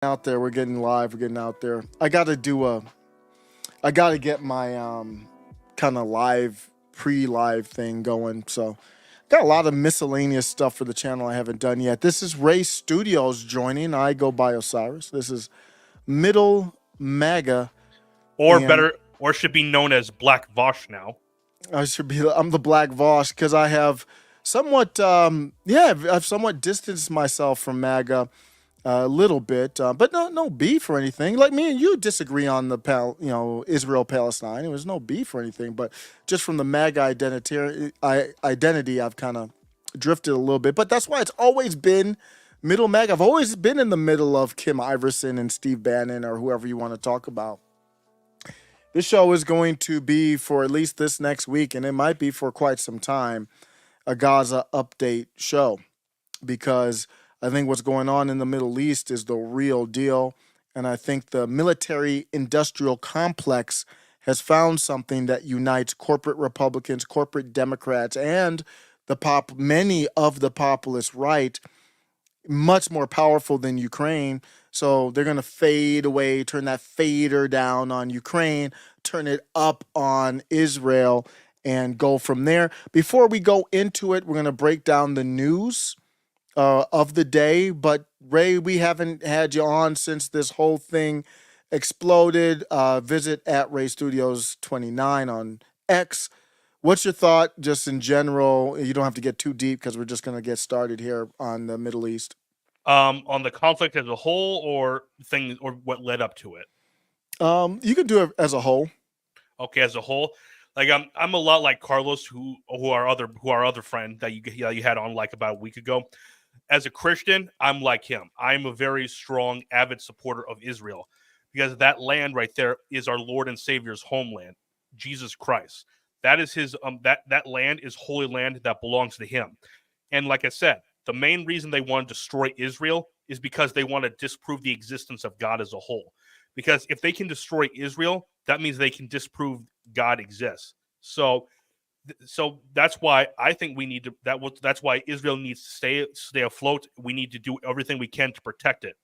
Out there. We're getting live. We're getting out there. I gotta get my kind of live pre-live thing going. So got a lot of miscellaneous stuff for the channel I haven't done yet. This is Ray Studios joining. I go by Osiris. This is Middle Maga, Or and better, or should be known as Black Vosh now. I'm the Black Vosh because I have somewhat I've somewhat distanced myself from MAGA a little bit, but no beef or anything. Like me and you disagree on the Israel Palestine. There was no beef or anything, but just from the MAGA identity, I've kind of drifted a little bit. But that's why it's always been middle MAGA. I've always been in the middle of Kim Iverson and Steve Bannon or whoever you want to talk about. This show is going to be for at least this next week, and it might be for quite some time, a Gaza update show, because I think what's going on in the Middle East is the real deal. And I think the military industrial complex has found something that unites corporate Republicans, corporate Democrats, and many of the populist right, much more powerful than Ukraine. So they're going to fade away, turn that fader down on Ukraine, turn it up on Israel, and go from there. Before we go into it, we're going to break down the news of the day. But Ray, we haven't had you on since this whole thing exploded. Visit at Ray Studios 29 on X. What's your thought just in general? You don't have to get too deep because we're just going to get started here on the Middle East. On the conflict as a whole, or things, or what led up to it. You can do it as a whole. Okay, as a whole, like I'm a lot like Carlos, who our other friend that you had on like about a week ago. As a Christian, I'm like him. I'm a very strong, avid supporter of Israel, because that land right there is our Lord and Savior's homeland, Jesus Christ. That is his that land is holy land that belongs to him. And like I said, the main reason they want to destroy Israel is because they want to disprove the existence of God as a whole. Because if they can destroy Israel, that means they can disprove God exists. So that's why I think we need to. That's why Israel needs to stay afloat. We need to do everything we can to protect it.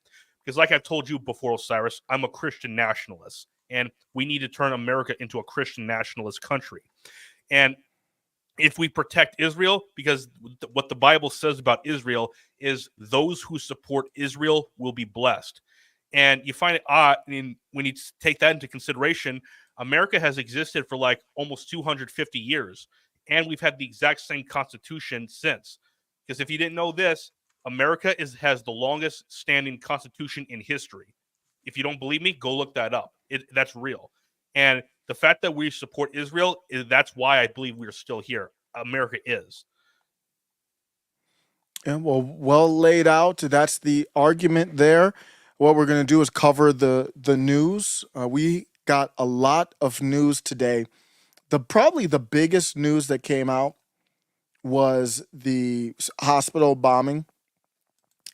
Because, like I've told you before, Osiris, I'm a Christian nationalist, and we need to turn America into a Christian nationalist country. And if we protect Israel, because what the Bible says about Israel is those who support Israel will be blessed. And you find it odd, when you take that into consideration, America has existed for like almost 250 years, and we've had the exact same constitution since. Because if you didn't know this, America has the longest standing constitution in history. If you don't believe me, go look that up. That's real. And the fact that we support Israel, that's why I believe we're still here. America is. And well laid out. That's the argument there. What we're going to do is cover the news. We got a lot of news today. Probably the biggest news that came out was the hospital bombing,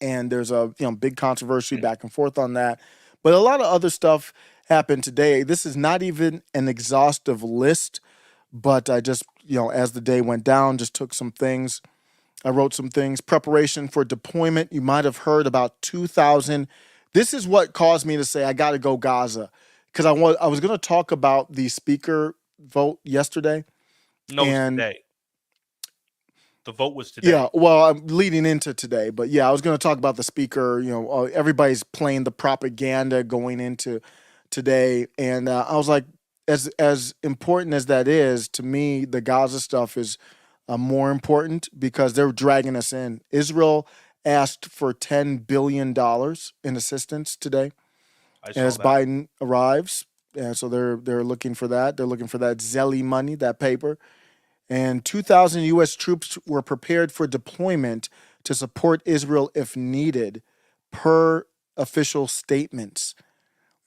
and there's a big controversy back and forth on that. But a lot of other stuff happened today. This is not even an exhaustive list, but I just as the day went down, just took some things. I wrote some things. Preparation for deployment. You might have heard about 2,000. This is what caused me to say I got to go Gaza, because I was going to talk about the speaker vote yesterday. No, and today. The vote was today. Yeah, well, I'm leading into today, but yeah, I was going to talk about the speaker. Everybody's playing the propaganda going into today, and I was like, as important as that is to me, the Gaza stuff is more important, because they're dragging us in. Israel asked for $10 billion in assistance today as Biden arrives. And so they're looking for that. They're looking for that Zelly money, that paper. And 2,000 U.S. troops were prepared for deployment to support Israel if needed, per official statements.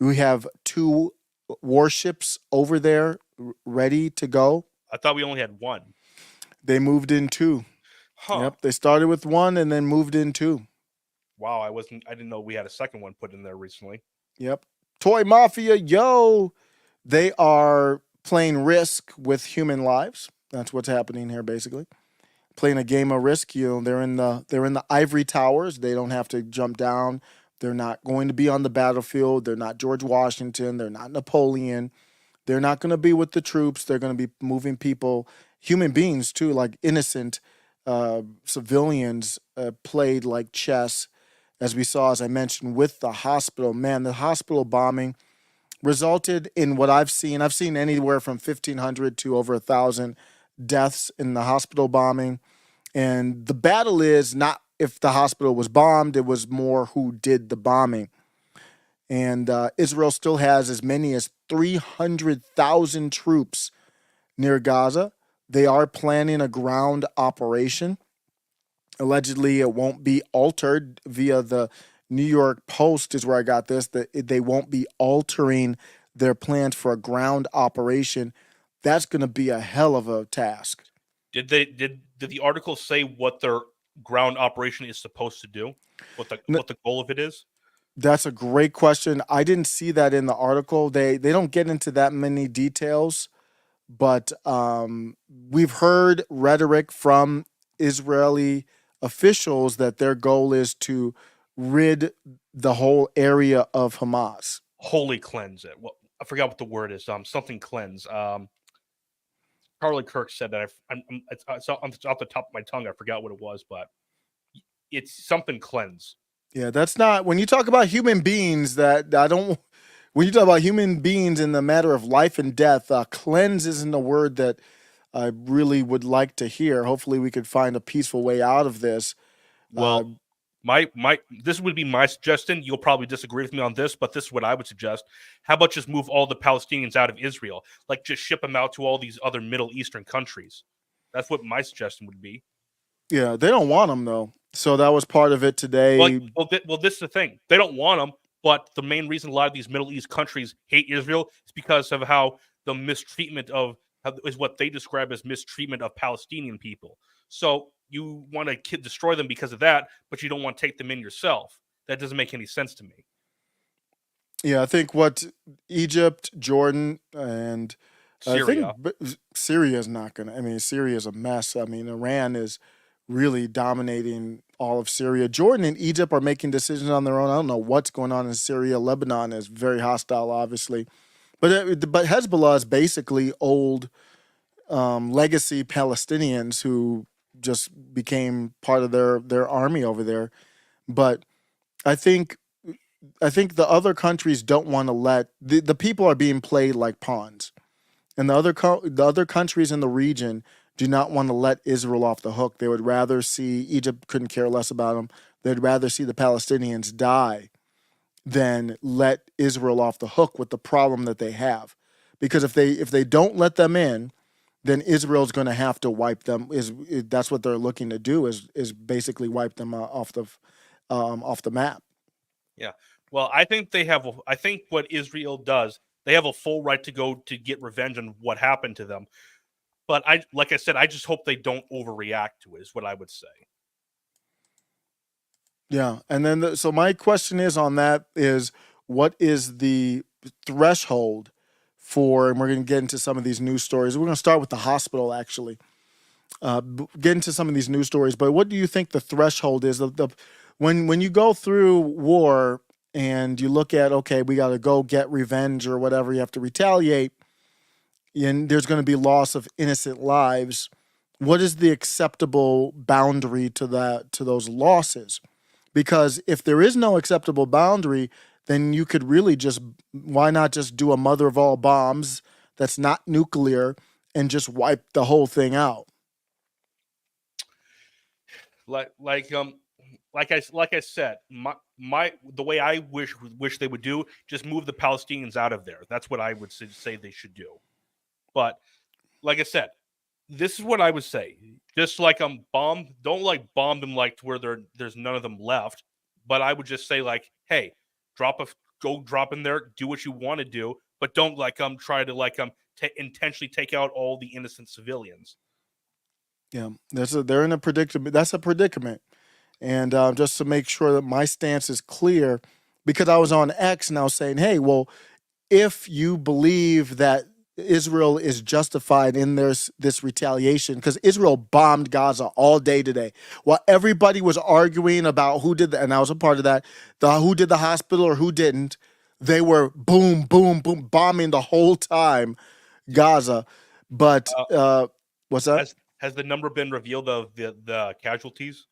We have 2 warships over there ready to go. I thought we only had 1. They moved in 2. Huh. Yep, they started with 1 and then moved in 2. Wow, I didn't know we had a second one put in there recently. Yep. Toy Mafia, they are playing Risk with human lives. That's what's happening here, basically. Playing a game of Risk. They're in the ivory towers. They don't have to jump down. They're not going to be on the battlefield. They're not George Washington. They're not Napoleon. They're not going to be with the troops. They're going to be moving people, human beings too, like innocent civilians played like chess, as we saw, as I mentioned, with the hospital. Man, the hospital bombing resulted in what I've seen. I've seen anywhere from 1,500 to over 1,000 deaths in the hospital bombing. And the battle is not if the hospital was bombed, it was more who did the bombing. And Israel still has as many as 300,000 troops near Gaza. They are planning a ground operation. Allegedly, it won't be altered via the New York Post, is where I got this, that they won't be altering their plans for a ground operation. That's going to be a hell of a task. Did the article say what their ground operation is supposed to do? What the goal of it is? That's a great question. I didn't see that in the article. They don't get into that many details, but we've heard rhetoric from Israeli officials that their goal is to rid the whole area of Hamas. Wholly cleanse it. Well, I forgot what the word is. Something cleanse. Charlie Kirk said that. It's off the top of my tongue. I forgot what it was, but it's something cleanse. Yeah, that's not when you talk about human beings. That I don't. When you talk about human beings in the matter of life and death, cleanse isn't a word that I really would like to hear. Hopefully, we could find a peaceful way out of this. Well, my this would be my suggestion. You'll probably disagree with me on this, but this is what I would suggest. How about just move all the Palestinians out of Israel? Like just ship them out to all these other Middle Eastern countries. That's what my suggestion would be. Yeah, they don't want them though. So that was part of it today. Well, this is the thing. They don't want them, but the main reason a lot of these Middle East countries hate Israel is because of how the mistreatment of is what they describe as mistreatment of Palestinian people. So you want to destroy them because of that, but you don't want to take them in yourself. That doesn't make any sense to me. Yeah, I think what Egypt, Jordan, and I think Syria. Syria is not going to. I mean, Syria is a mess. I mean, Iran is really dominating all of Syria. Jordan and Egypt are making decisions on their own. I don't know what's going on in Syria. Lebanon is very hostile, obviously, but Hezbollah is basically old legacy Palestinians who just became part of their army over there. But I think I think the other countries don't want to let the people are being played like pawns, and the other countries in the region do not want to let Israel off the hook. They would rather see Egypt couldn't care less about them. They'd rather see the Palestinians die than let Israel off the hook with the problem that they have, because if they don't let them in, then Israel's going to have to wipe them. That's what they're looking to do is basically wipe them off the map. Yeah. Well, I think they have. I think what Israel does, they have a full right to go to get revenge on what happened to them. But like I said, I just hope they don't overreact to it. Is what I would say. Yeah, and then so my question is on that is what is the threshold for, and we're going to get into some of these news stories. We're going to start with the hospital actually. Get into some of these news stories, but what do you think the threshold is? When you go through war and you look at, okay, we got to go get revenge or whatever, you have to retaliate, and there's going to be loss of innocent lives. What is the acceptable boundary to those losses? Because if there is no acceptable boundary, then you could really just, why not just do a mother of all bombs that's not nuclear and just wipe the whole thing out? Like like um like I said, my the way I wish they would do, just move the Palestinians out of there. That's what I would say they should do. But like I said, this is what I would say. Just like bomb, don't like bomb them like to where there's none of them left. But I would just say like, hey, drop a go drop in there, do what you want to do, but don't like try to like intentionally take out all the innocent civilians. Yeah, they're in a predicament. That's a predicament. And just to make sure that my stance is clear, because I was on X and I was saying, hey, well, if you believe that Israel is justified in this retaliation because Israel bombed Gaza all day today. While everybody was arguing about who did that, and I was a part of that, the who did the hospital or who didn't, they were boom, boom, boom, bombing the whole time Gaza. But Uh, what's that? has the number been revealed of the casualties?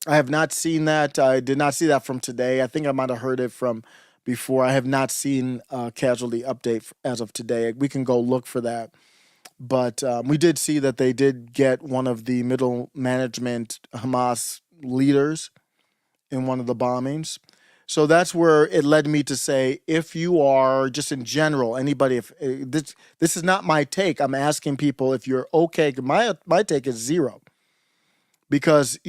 I have not seen that. I did not see that from today. I think I might have heard it from before. I have not seen a casualty update as of today. We can go look for that. But we did see that they did get one of the middle management Hamas leaders in one of the bombings. So that's where it led me to say, if you are just in general, anybody, if this is not my take, I'm asking people if you're okay. My take is zero, because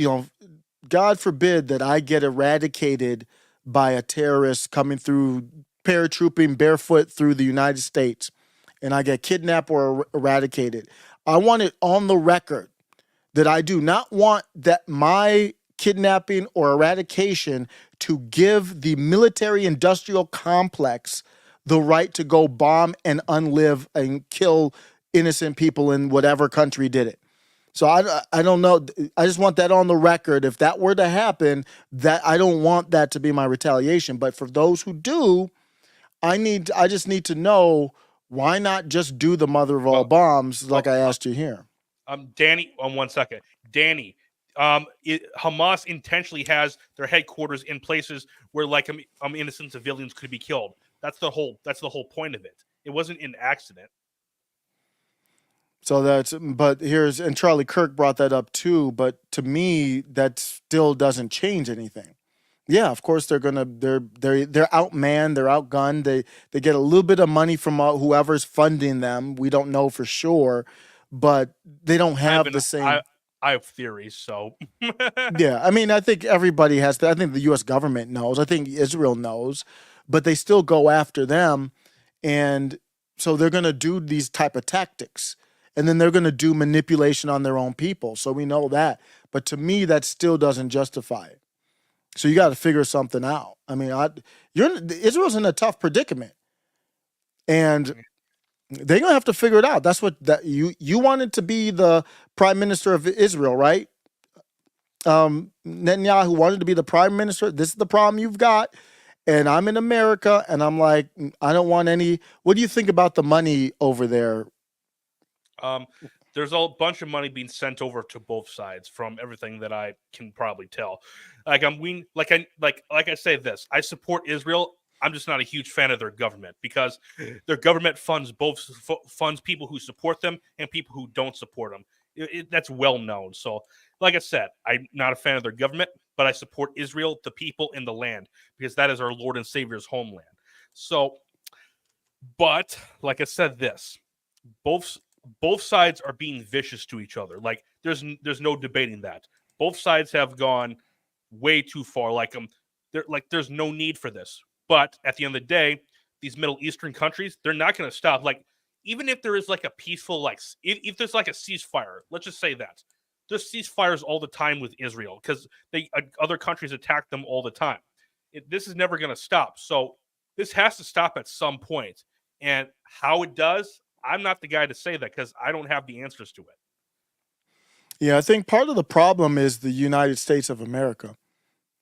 God forbid that I get eradicated by a terrorist coming through, paratrooping barefoot through the United States, and I get kidnapped or eradicated. I want it on the record that I do not want that my kidnapping or eradication to give the military industrial complex the right to go bomb and unlive and kill innocent people in whatever country did it. So I don't know. I just want that on the record. If that were to happen, that I don't want that to be my retaliation. But for those who do, I just need to know, why not just do the mother of all Well, bombs like well, I asked you here. Danny, on 1 second, Danny. Hamas intentionally has their headquarters in places where like innocent civilians could be killed. That's the whole point of it. It wasn't an accident. So but here's, and Charlie Kirk brought that up too, but to me that still doesn't change anything. Yeah, of course they're outmanned, they're outgunned. They get a little bit of money from whoever's funding them. We don't know for sure, but they don't I have have the same. I have theories, so Yeah, I mean, I think everybody has to. I think the U.S. government knows. I think Israel knows, but they still go after them, and so they're going to do these type of tactics, and then they're going to do manipulation on their own people. So we know that, but to me, that still doesn't justify it. So you got to figure something out. I mean, Israel's in a tough predicament, and they're gonna have to figure it out. That's what that you wanted to be the prime minister of Israel, right? Netanyahu wanted to be the prime minister. This is the problem you've got. And I'm in America, and I'm like, I don't want any. What do you think about the money over there? There's a bunch of money being sent over to both sides from everything that I can probably tell. Like I say this, I support Israel. I'm just not a huge fan of their government because their government funds funds people who support them and people who don't support them. That's well known. So, like I said, I'm not a fan of their government, but I support Israel, the people, and the land because that is our Lord and Savior's homeland. So, but like I said, both both sides are being vicious to each other. Like there's no debating that. Both sides have gone way too far. There's no need for this. But at the end of the day, these Middle Eastern countries, they're not going to stop. Like even if there is like a peaceful if there's like a ceasefire, let's just say that there's ceasefires all the time with Israel because they other countries attack them all the time. This is never going to stop. So this has to stop at some point. And how it does, I'm not the guy to say that because I don't have the answers to it. Yeah, I think part of the problem is the United States of America.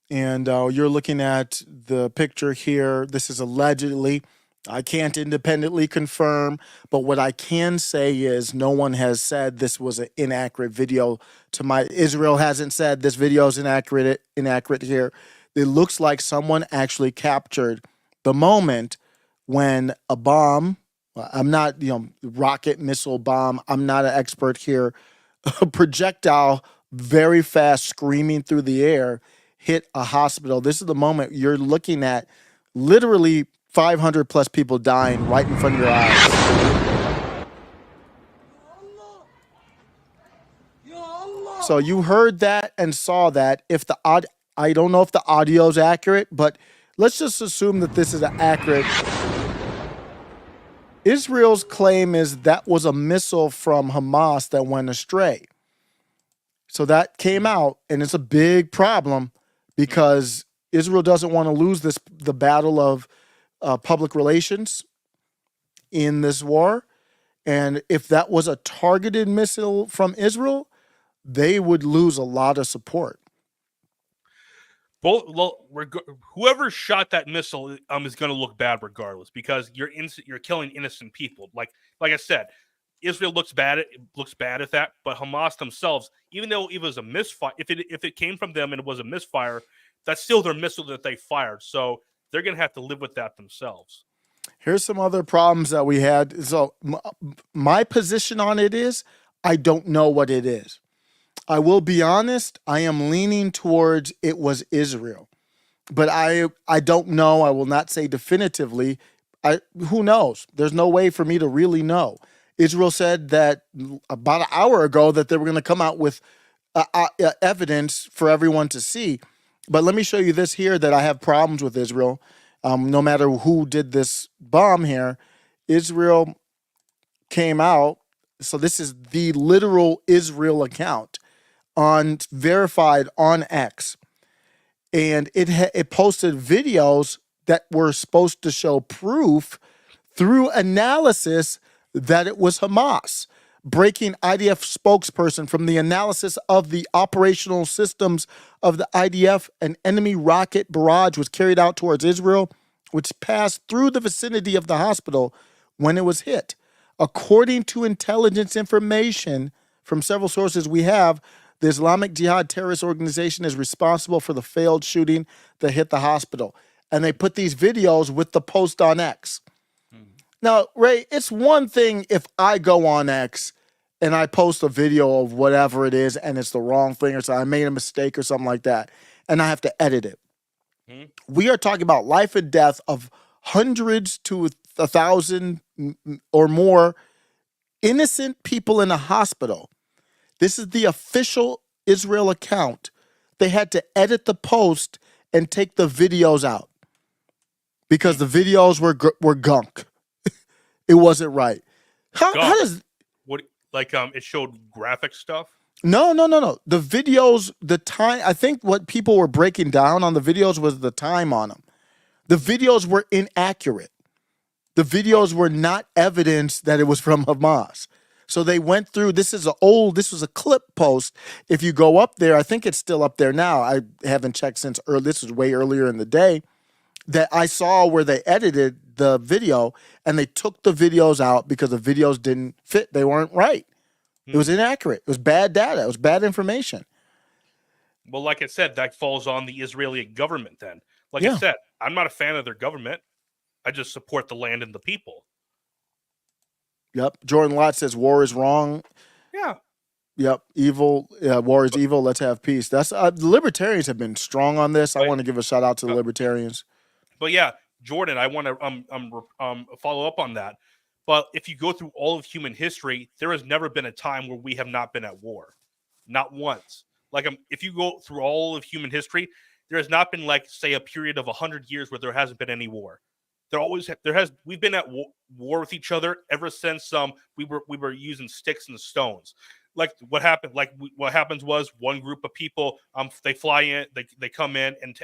And you're looking at the picture here. This is allegedly. I can't independently confirm, but what I can say is no one has said this was an inaccurate video. Israel hasn't said this video is inaccurate here. It looks like someone actually captured the moment when a bomb. I'm not, rocket missile bomb. I'm not an expert here. A projectile, very fast, screaming through the air, hit a hospital. This is the moment you're looking at, literally 500 plus people dying right in front of your eyes. So you heard that and saw that. I don't know if the audio is accurate, but let's just assume that this is an accurate. Israel's claim is that was a missile from Hamas that went astray. So that came out, and it's a big problem because Israel doesn't want to lose the battle of public relations in this war. And if that was a targeted missile from Israel, they would lose a lot of support. Both whoever shot that missile is going to look bad regardless because you're killing innocent people. Like I said, Israel looks bad at that, but Hamas themselves, even though it was a misfire, if it came from them and it was a misfire, that's still their missile that they fired. So they're going to have to live with that themselves. Here's some other problems that we had. So my position on it is I don't know what it is. I will be honest, I am leaning towards it was Israel. But I don't know. I will not say definitively. Who knows? There's no way for me to really know. Israel said that about an hour ago that they were going to come out with evidence for everyone to see. But let me show you this here that I have problems with Israel. No matter who did this bomb here, Israel came out. So this is the literal Israel account on verified on X, and it posted videos that were supposed to show proof through analysis that it was Hamas. Breaking IDF spokesperson from the analysis of the operational systems of the IDF, an enemy rocket barrage was carried out towards Israel, which passed through the vicinity of the hospital when it was hit. According to intelligence information from several sources we have, the Islamic Jihad terrorist organization is responsible for the failed shooting that hit the hospital. And they put these videos with the post on X. Now, Ray, it's one thing if I go on X and I post a video of whatever it is and it's the wrong thing or so I made a mistake or something like that, and I have to edit it. We are talking about life and death of hundreds to 1,000 or more innocent people in a hospital. This is the official Israel account. They had to edit the post and take the videos out because the videos were gunk. It wasn't right. How does what it showed graphic stuff? No. The videos, the time, I think what people were breaking down on the videos was the time on them. The videos were inaccurate. The videos were not evidence that it was from Hamas. So they went through, this was a clip post. If you go up there, I think it's still up there now. I haven't checked since this was way earlier in the day, that I saw where they edited the video and they took the videos out because the videos didn't fit. They weren't right. It was inaccurate. It was bad data. It was bad information. Well, like I said, that falls on the Israeli government then. Like Yeah. I said, I'm not a fan of their government. I just support the land and the people. Yep. Jordan Lott says war is wrong. Yeah. Yep. Evil. Yeah, war is evil. Let's have peace. That's the libertarians have been strong on this. I want to give a shout out to the libertarians. But yeah, Jordan, I want to follow up on that. But if you go through all of human history, there has never been a time where we have not been at war, not once. Like if you go through all of human history, there has not been like say a period of 100 years where there hasn't been any war. We've been at war with each other ever since we were using sticks and stones. Like what happens was one group of people they fly in, they come in and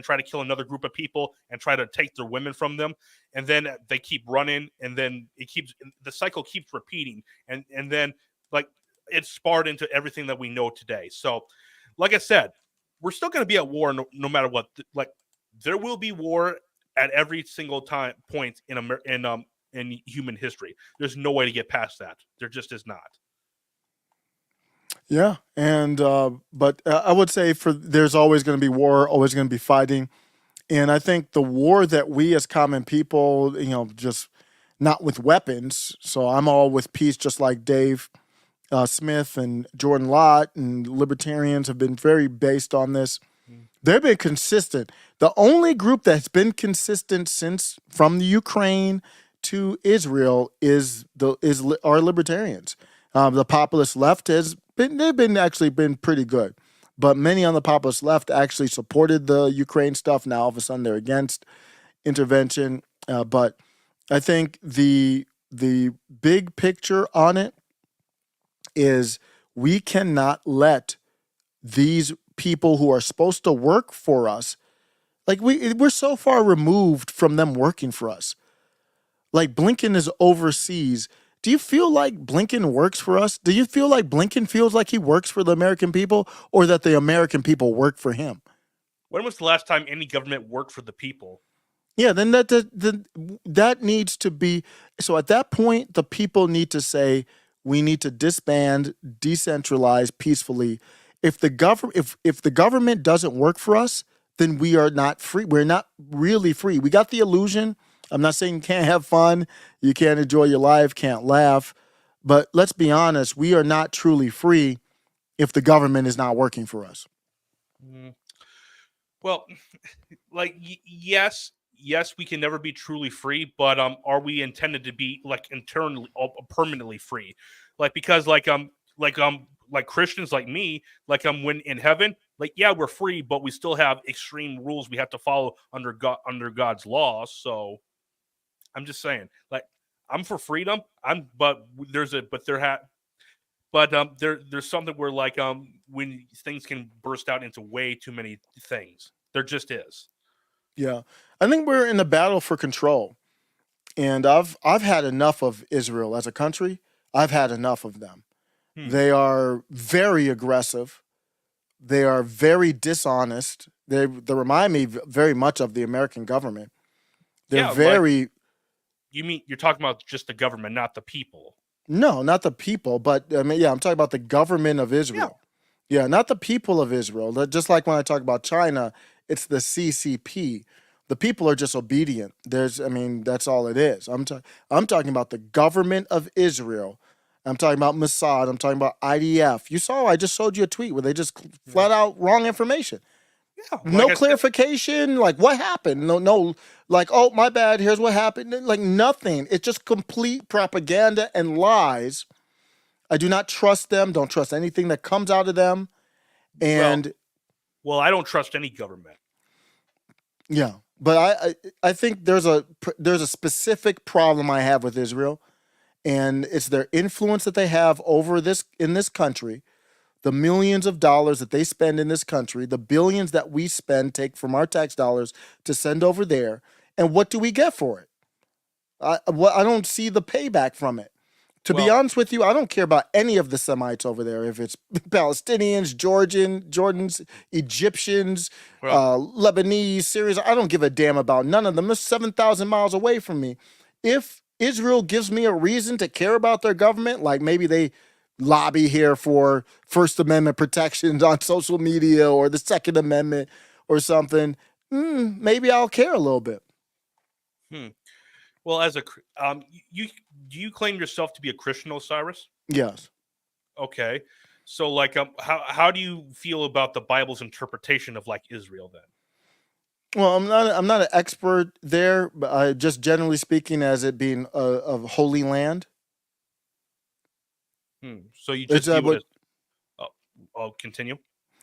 try to kill another group of people and try to take their women from them, and then they keep running, and then the cycle keeps repeating, and then like it's sparred into everything that we know today. So like I said, we're still going to be at war no matter what. Like there will be war at every single point in human history. There's no way to get past that. There just is not. Yeah, and but I would say there's always going to be war, always going to be fighting, and I think the war that we as common people, just not with weapons. So I'm all with peace, just like Dave Smith and Jordan Lott and libertarians have been very based on this. They've been consistent. The only group that's been consistent since from the Ukraine to Israel is our libertarians. The populist left they've been pretty good, but many on the populist left actually supported the Ukraine stuff. Now all of a sudden they're against intervention. But I think the big picture on it is we cannot let these people who are supposed to work for us, like we're so far removed from them working for us. Like Blinken is overseas Do you feel like Blinken works for us? Do you feel like Blinken feels like he works for the American people, or that the American people work for him? When was the last time any government worked for the people? Yeah, then that needs to be, so at that point the people need to say we need to disband, decentralize peacefully. If the government doesn't work for us, then we are not free. We're not really free. We got the illusion. I'm not saying you can't have fun, you can't enjoy your life, can't laugh, but let's be honest, we are not truly free if the government is not working for us. Mm, Well, like yes, we can never be truly free, but are we intended to be like internally permanently free? Like because like Christians like me, like when in heaven, like yeah, we're free, but we still have extreme rules we have to follow under God's laws. So I'm just saying, like I'm for freedom. But there's a but there ha but there's something where like when things can burst out into way too many things. There just is. Yeah. I think we're in a battle for control. And I've had enough of Israel as a country. I've had enough of them. Hmm. They are very aggressive. They are very dishonest. They remind me very much of the American government. They're Yeah, like very you mean you're talking about just the government, not the people. no, not the people, but I mean, yeah, I'm talking about the government of Yeah. Israel. Yeah, not the people of Israel. Just like when I talk about China, it's the CCP. The people are just obedient. I mean, that's all it is. I'm talking about the government of Israel. I'm talking about Mossad. I'm talking about IDF. You saw, I just showed you a tweet where they just Yeah. flat out wrong information. Yeah. No Like I said, clarification, like what happened? No, like, oh, my bad, here's what happened. Like nothing. It's just complete propaganda and lies. I do not trust them, don't trust anything that comes out of them. well, And I don't trust any government. yeah, but I think there's a specific problem I have with Israel, and it's their influence that they have over this in this country, the millions of dollars that they spend in this country, the billions that we spend take from our tax dollars to send over there, and what do we get for it? I don't see the payback from it. To be Well, honest with you, I don't care about any of the Semites over there. If it's Palestinians, Jordans, Egyptians, well, Lebanese, Syrians, I don't give a damn about none of them. They're 7,000 miles away from me. If Israel gives me a reason to care about their government, like maybe they lobby here for First Amendment protections on social media or the Second Amendment or something, maybe I'll care a little bit. hmm. Well, as you do you claim yourself to be a Christian, Osiris? Yes. Okay. So, like, how do you feel about the Bible's interpretation of like Israel then? Well, I'm not an expert there, but just generally speaking, as it being a holy land. So you Is just that view it what? as continue.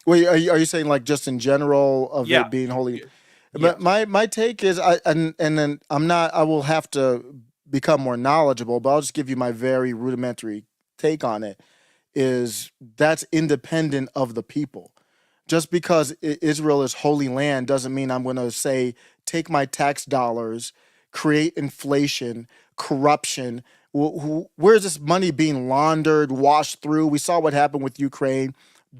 Wait, are you saying like just in general of Yeah. it being holy? But Yes. my take is and then I'm not. I will have to become more knowledgeable, but I'll just give you my very rudimentary take on it. Is that's independent of the people. Just because Israel is holy land doesn't mean I'm going to say take my tax dollars, create inflation, corruption. Where's this money being laundered, washed through? We saw what happened with Ukraine.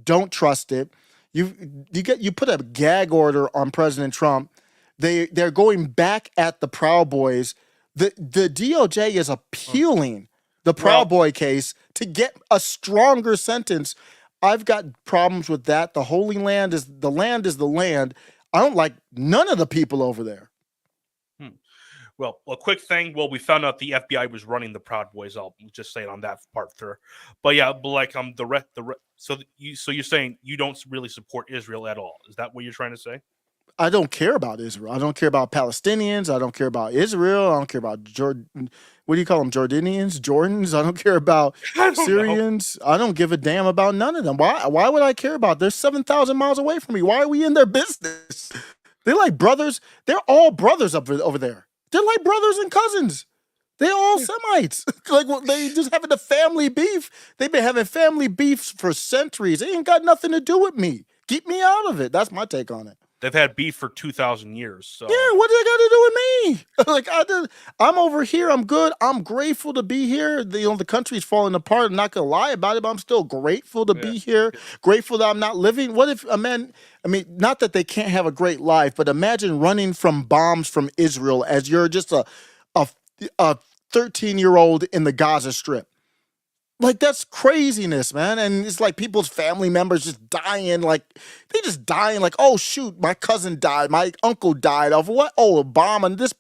Don't trust it. You put a gag order on President Trump. They're going back at the Proud Boys. The DOJ is Uh, appealing the Proud Well, Boy case to get a stronger sentence. I've got problems with that. The Holy Land is the land is the land. I don't like none of the people over there. hmm. Well, a quick thing. Well, we found out the FBI was running the Proud Boys. I'll just say it on that part there. But yeah, but like so you're saying you don't really support Israel at all? Is that what you're trying to say? I don't care about Israel. I don't care about Palestinians. I don't care about Israel. I don't care about Jordan. What do you call them? Jordanians, Jordans. I don't care about I don't know. Syrians. I don't give a damn about none of them. Why would I care about? They're 7,000 miles away from me. Why are we in their business? They're like brothers. They're all brothers over there. They're like brothers and cousins. They all Semites. Like they just having a family beef. They've been having family beefs for centuries. It ain't got nothing to do with me. Keep me out of it. That's my take on it. They've had beef for 2,000 years. Yeah, So what do they got to do with Like I'm over here. I'm good. I'm grateful to be here. The country's falling apart. I'm not gonna lie about it, but I'm still grateful to Yeah. be here. Grateful that I'm not living. What if a man? I mean, not that they can't have a great life, but imagine running from bombs from Israel as you're just a a 13-year-old in the Gaza Strip. Like that's craziness, man. And it's like people's family members just dying, like they just dying, like, oh shoot, my cousin died, my uncle died of what? Oh, a bomb and this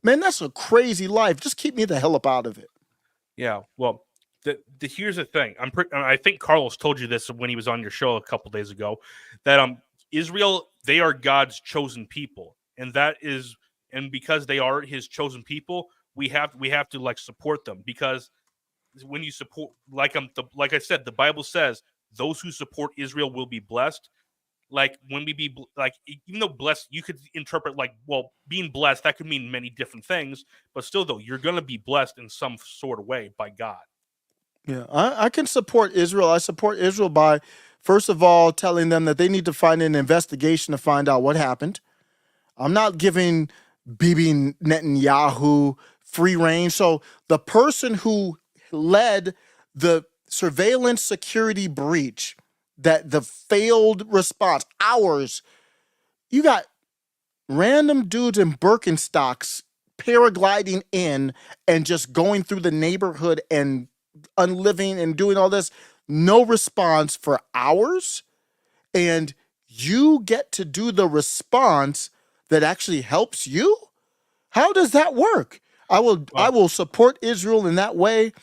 man, that's a crazy life. Just keep me the hell up out of it. Yeah. Well, here's the thing. I think Carlos told you this when he was on your show a couple days ago, that Israel, they are God's chosen people, and because they are His chosen people, we have to like support them, because when you support, like I said, the Bible says those who support Israel will be blessed. Like when we be like, even though blessed, you could interpret like, well, being blessed, that could mean many different things, but still though, you're gonna be blessed in some sort of way by God. Yeah, I can support Israel. I support Israel by, first of all, telling them that they need to find an investigation to find out what happened. I'm not giving Bibi Netanyahu free reign. So the person who led the surveillance security breach, that the failed response, ours, you got random dudes in Birkenstocks paragliding in and just going through the neighborhood and unliving and doing all this, no response for hours, and you get to do the response that actually helps you. How does that work? I Well, will support Israel in that way.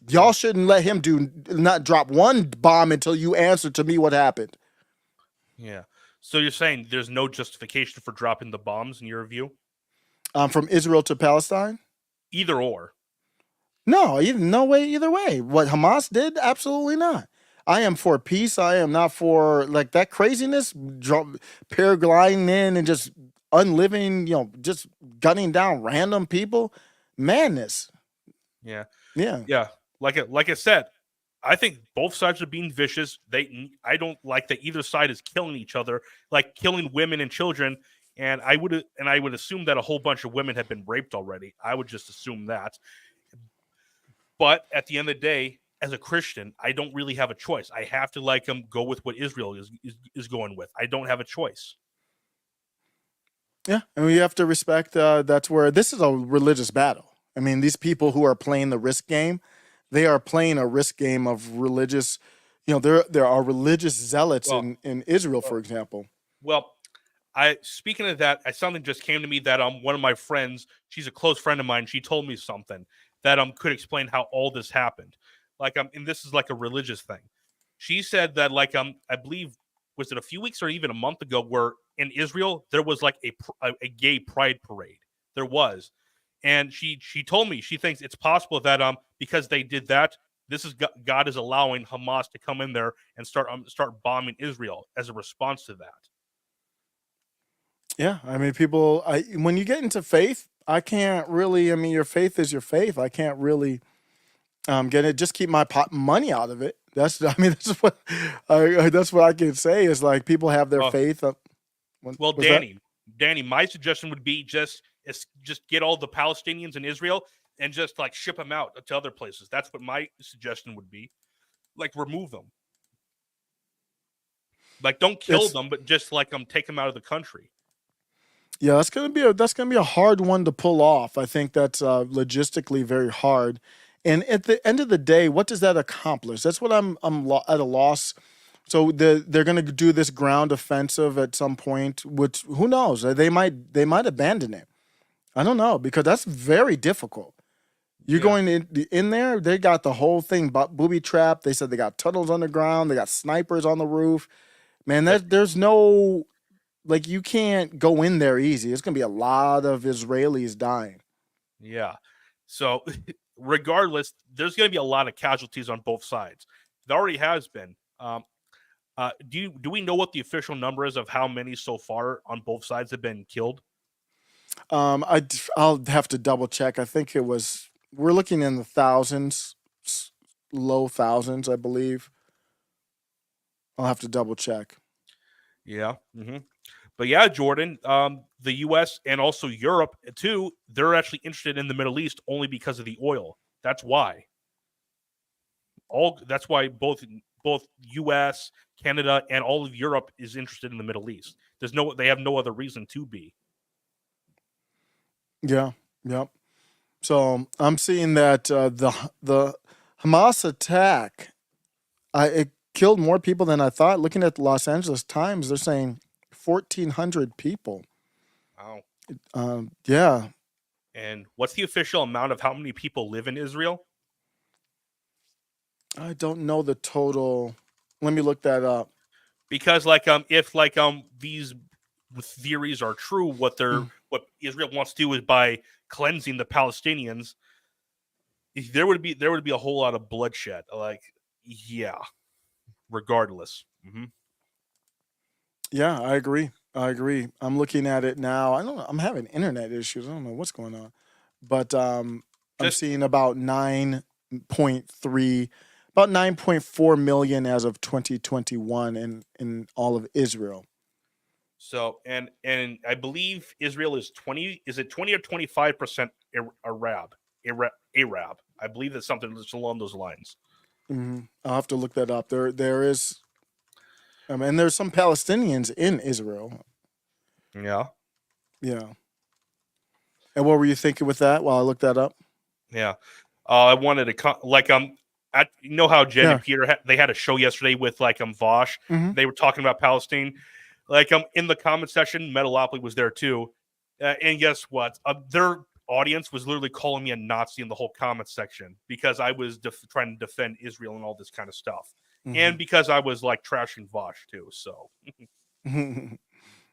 yeah, Y'all shouldn't let him do not drop one bomb until you answer to me what happened. yeah. So you're saying there's no justification for dropping the bombs in your view? From Israel to Palestine. Either or. No, no way either way. What Hamas did, absolutely not. I am for peace. I am not for like that craziness, paragliding in and just unliving, just gunning down random people. Madness. Yeah, Yeah. yeah. Like I said, I think both sides are being vicious. I don't like that either side is killing each other, like killing women and children. And I would assume that a whole bunch of women have been raped already. I would just assume that. But at the end of the day, as a Christian, I don't really have a choice. I have to go with what Israel is going with. I don't have a choice. Yeah. And we have to respect that's where this is a religious battle. I mean, these people who are playing the risk game, they are playing a risk game of religious, there are religious zealots Well, in Israel, well, for example. well, I speaking of that, something just came to me that one of my friends, she's a close friend of mine, she told me something that could explain how all this happened. And this is like a religious thing. She said that I believe, was it a few weeks or even a month ago, where in Israel there was like a gay pride parade. There was. And she told me she thinks it's possible that because they did that, this is God is allowing Hamas to come in there and start bombing Israel as a response to that. Yeah, I mean, when you get into faith, I can't really. I mean, your faith is your faith. I can't really get it. Just keep my money out of it. That's. I mean, that's what I can say is like people have their Well, faith. Well, Was that? Danny, my suggestion would be just get all the Palestinians in Israel and just like ship them out to other places. That's what my suggestion would be. Like remove them. Like don't kill It's them, but just take them out of the country. Yeah. That's gonna be a hard one to pull off. I think that's logistically very hard. And at the end of the day, what does that accomplish? That's what at a loss. So they're going to do this ground offensive at some point, which who knows? They might abandon it. I don't know because that's very difficult. You're Yeah, going in there. They got the whole thing booby trapped. They said they got tunnels underground. They got snipers on the roof. Man, that there's no like you can't go in there easy. It's gonna be a lot of Israelis dying. yeah. So regardless, there's going to be a lot of casualties on both sides. There already has been. Do we know what the official number is of how many so far on both sides have been killed? I'll have to double check. I think we're looking in the thousands, low thousands, I believe. I'll have to double check. Yeah. But yeah, Jordan, the U.S. and also Europe too, they're actually interested in the Middle East only because of the oil. That's why. That's why both U.S., Canada, and all of Europe is interested in the Middle East. They have no other reason to be. Yeah. Yep. So I'm seeing that the Hamas attack, it killed more people than I thought. Looking at the Los Angeles Times, they're saying 1,400 people. Wow. Yeah, And what's the official amount of how many people live in Israel? I don't know the total. Let me look that up. Because if these theories are true, what Israel wants to do is by cleansing the Palestinians, there would be a whole lot of bloodshed. Yeah, regardless. Yeah, I agree. I agree. I'm looking at it now. I don't know. I'm having internet issues. I don't know what's going on, but I'm Just seeing about 9.3, about 9.4 million as of 2021 in all of Israel. so and I believe Israel is 20. Is it 20 or 25% Arab? Arab. I believe that's something that's along those lines. I'll have to look that up. There is, and there's some Palestinians in Israel. Yeah. Yeah. And what were you thinking with that while I looked that up? Yeah. I wanted to you know how Jen Yeah. and Peter they had a show yesterday with Vosh. Hmm. They were talking about Palestine. In the comment section, Metalopoly was there too. And guess what? Their audience was literally calling me a Nazi in the whole comment section because I was trying to defend Israel and all this kind of stuff, and because I was trashing Vosh too. So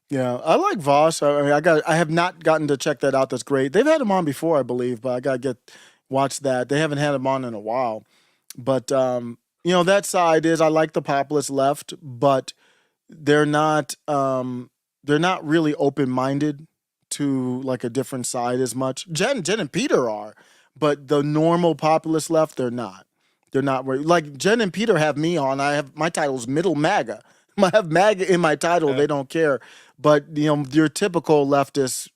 Yeah, I like Voss. I mean, I have not gotten to check that out. That's great. They've had him on before, I believe, but I gotta watch that. They haven't had him on in a while. But that side is I like the populist left, but they're not they're not really open minded to like a different side as much. Jen and Peter are, but the normal populist left, they're not. They're not like Jen and Peter have me on. I have my title's middle MAGA. I have MAGA in my title. They don't care. But your typical leftists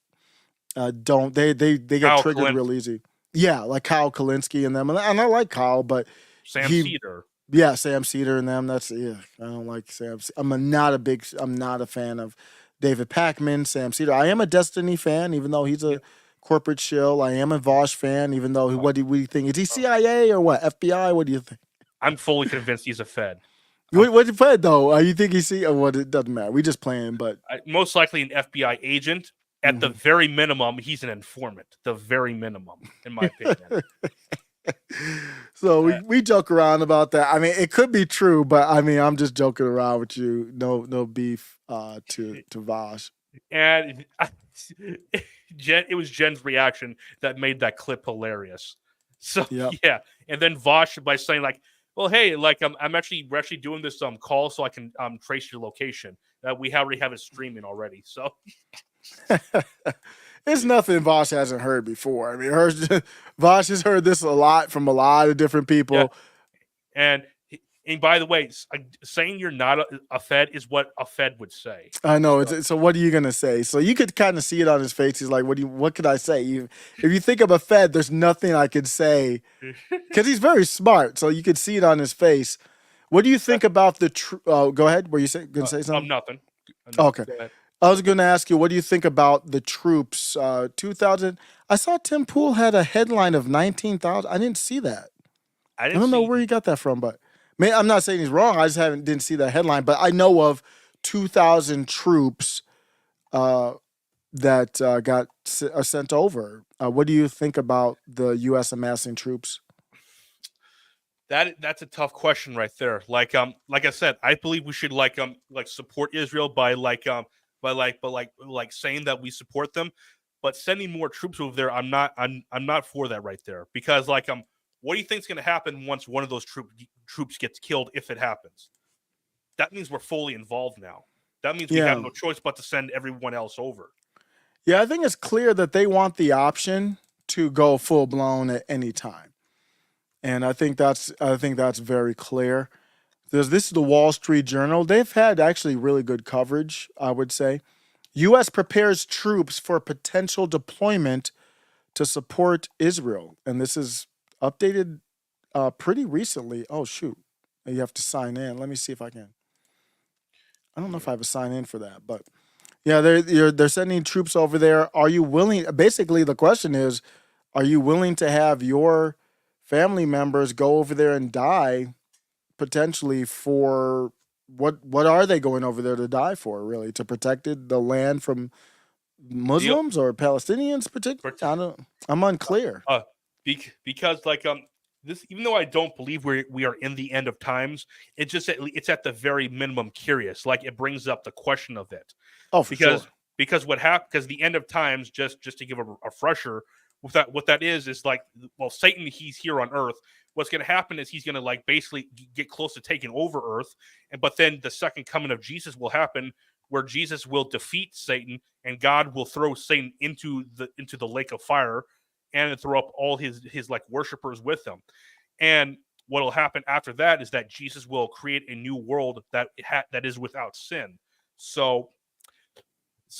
don't. They get Kyle triggered Clint, real easy. Yeah, like Kyle Kalinske and them, and I like Kyle, but Sam he Cedar. yeah, Sam Cedar and them. I don't like Sam. I'm not a fan of David Packman, Sam Cedar. I am a Destiny fan, even though he's Yeah. a corporate shill. I am a Vosh fan, even though what do we think? Is he CIA or what? FBI? What do you think? I'm fully convinced he's a Fed. What you play though? You think he's see? What it doesn't matter. We just playing, but Most likely an FBI agent. At the very minimum, he's an informant. The very minimum, in my opinion. So we joke around about that. I mean, it could be true, but I mean, I'm just joking around with you. No beef to Vosh. And it was Jen's reaction that made that clip hilarious. So Yep. yeah, and then Vosh by saying "Well, hey, we're actually doing this call so I can trace your location. We already have it streaming already." So It's nothing Vosh hasn't heard before. I mean, Vosh has heard this a lot from a lot of different yeah, people. and by the way, saying you're not a Fed is what a Fed would say. I know. So what are you gonna say? So you could kind of see it on his face. He's like, What could I say? If you think of a Fed, there's nothing I could say because he's very smart. So you could see it on his face. What do you think about the? Go ahead. Were you gonna say something? Nothing. Okay. I was going to ask you, what do you think about the troops? 2,000. I saw Tim Pool had a headline of 19,000. I didn't see that. I don't know where he got that from, but I'm not saying he's wrong. I just didn't see that headline. But I know of 2,000 troops that got sent over. What do you think about the U.S. amassing troops? That's a tough question right there. Like I said, I believe we should support Israel by saying that we support them, but sending more troops over there, I'm not for that right there because what do you think's going to happen once one of those troops gets killed if it happens? That means we're fully involved now. That means we have no choice but to send everyone else over. Yeah, I think it's clear that they want the option to go full blown at any time. And I think that's very clear. This is the Wall Street Journal. They've had actually really good coverage, I would say. U.S. prepares troops for potential deployment to support Israel. And this is updated pretty recently. Oh, shoot. You have to sign in. Let me see if I can. I don't know if I have a sign in for that, but yeah, they're sending troops over there. Are you willing? Basically, the question is, are you willing to have your family members go over there and die potentially for what are they going over there to die for? Really, to protect the land from The Muslims or Palestinians, particularly? I don't. I'm unclear. uh, because like this, even though I don't believe we are in the end of times, it's at the very minimum curious. Like it brings up the question of it, Oh, for because sure. what happened, because the end of times, just to give a refresher, what that is like, well, Satan, he's here on Earth. What's going to happen is he's going to like basically get close to taking over Earth, and but then the second coming of Jesus will happen, where Jesus will defeat Satan, and God will throw Satan into the lake of fire, and throw up all his like worshipers with him. And what will happen after that is that Jesus will create a new world that is without sin. So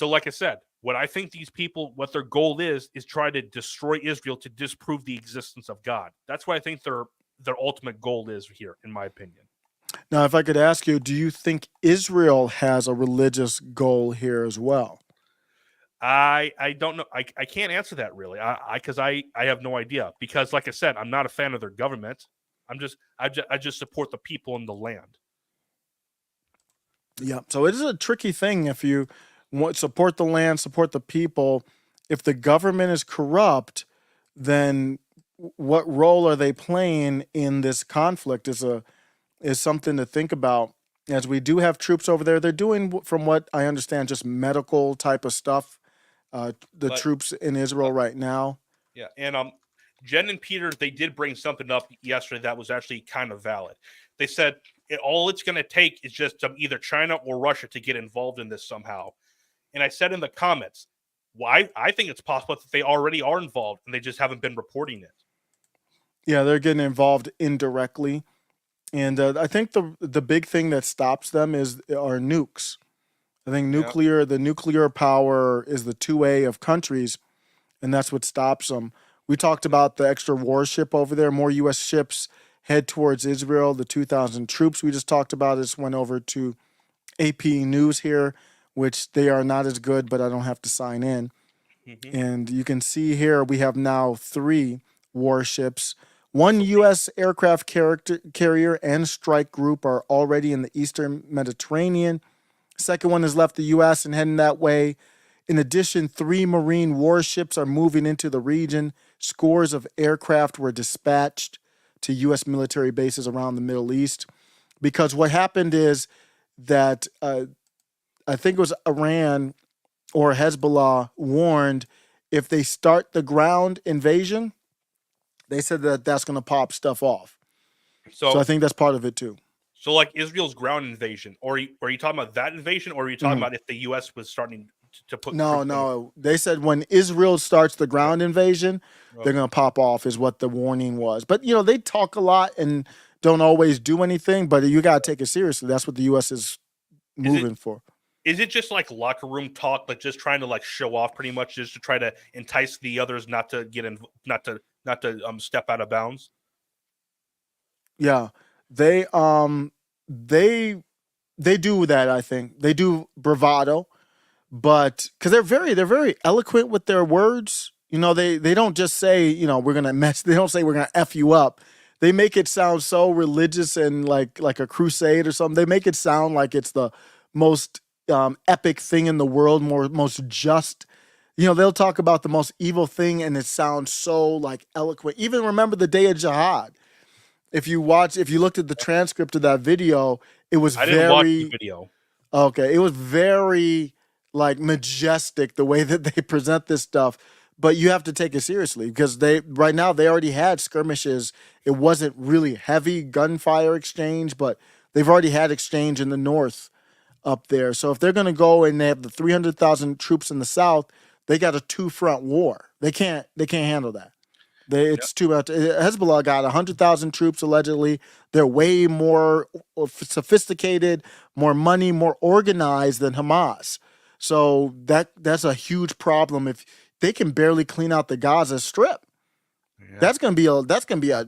like I said, what I think these people, what their goal is try to destroy Israel to disprove the existence of God. That's what I think their ultimate goal is here, in my opinion. Now, if I could ask you, do you think Israel has a religious goal here as well? I don't know. I can't answer that really. I have no idea, because like I said, I'm not a fan of their government. I just support the people and the land. Yeah. So it is a tricky thing if you want support the land, support the people. If the government is corrupt, then what role are they playing in this conflict is something to think about. As we do have troops over there, they're doing, from what I understand, just medical type of stuff. The But troops in uh, Israel right now. yeah, and Jen and Peter, they did bring something up yesterday that was actually kind of valid. They said all it's going to take is just either China or Russia to get involved in this somehow. And I said in the comments, why I think it's possible that they already are involved and they just haven't been reporting it. Yeah, they're getting involved indirectly, and I think the big thing that stops them are nukes. I think Yeah. the nuclear power is the 2A of countries, and that's what stops them. We talked about the extra warship over there. More U.S. ships head towards Israel. The 2,000 troops we just talked about just went over to AP News here, which they are not as good, but I don't have to sign in. Mm-hmm. And you can see here we have now 3 warships. One U.S. aircraft carrier and strike group are already in the Eastern Mediterranean. Second one has left the U.S. and heading that way. In addition, 3 Marine warships are moving into the region. Scores of aircraft were dispatched to U.S. military bases around the Middle East. Because what happened is that I think it was Iran or Hezbollah warned if they start the ground invasion, they said that that's going to pop stuff off. So I So think that's part of it too. like Israel's ground invasion, or are you talking about that invasion, or are you talking Mhm. about if the U.S. was starting to put No, troops on? no. They said when Israel starts the Okay. ground invasion, they're Okay. going to pop off, is what the warning was. But, they talk a lot and don't always do anything, but you got to take it seriously. That's what the U.S. is Is it moving for. is it just like locker room talk, like just trying to like show off, pretty much, just to try to entice the others not to get in, not to step out of bounds? Yeah. They, um, they, they do that, I think. They do bravado, but because they're very eloquent with their words. They don't just say, we're gonna mess. They don't say we're gonna f you up. They make it sound so religious and like a crusade or something. They make it sound like it's the most epic thing in the world, most just. They'll talk about the most evil thing, and it sounds so like eloquent. Even remember the day of jihad. If you looked at the transcript of that video, it was I didn't watch the very video. okay. It was very like majestic the way that they present this stuff, but you have to take it seriously because they right now they already had skirmishes. It wasn't really heavy gunfire exchange, but they've already had exchange in the north up there. So if they're going to go and they have the 300,000 troops in the south, they got a two front war. They can't handle that. Yeah. It's too much. Hezbollah got 100,000 troops allegedly. They're way more sophisticated, more money, more organized than Hamas. So that's a huge problem. If they can barely clean out the Gaza Strip, Yeah. that's gonna be a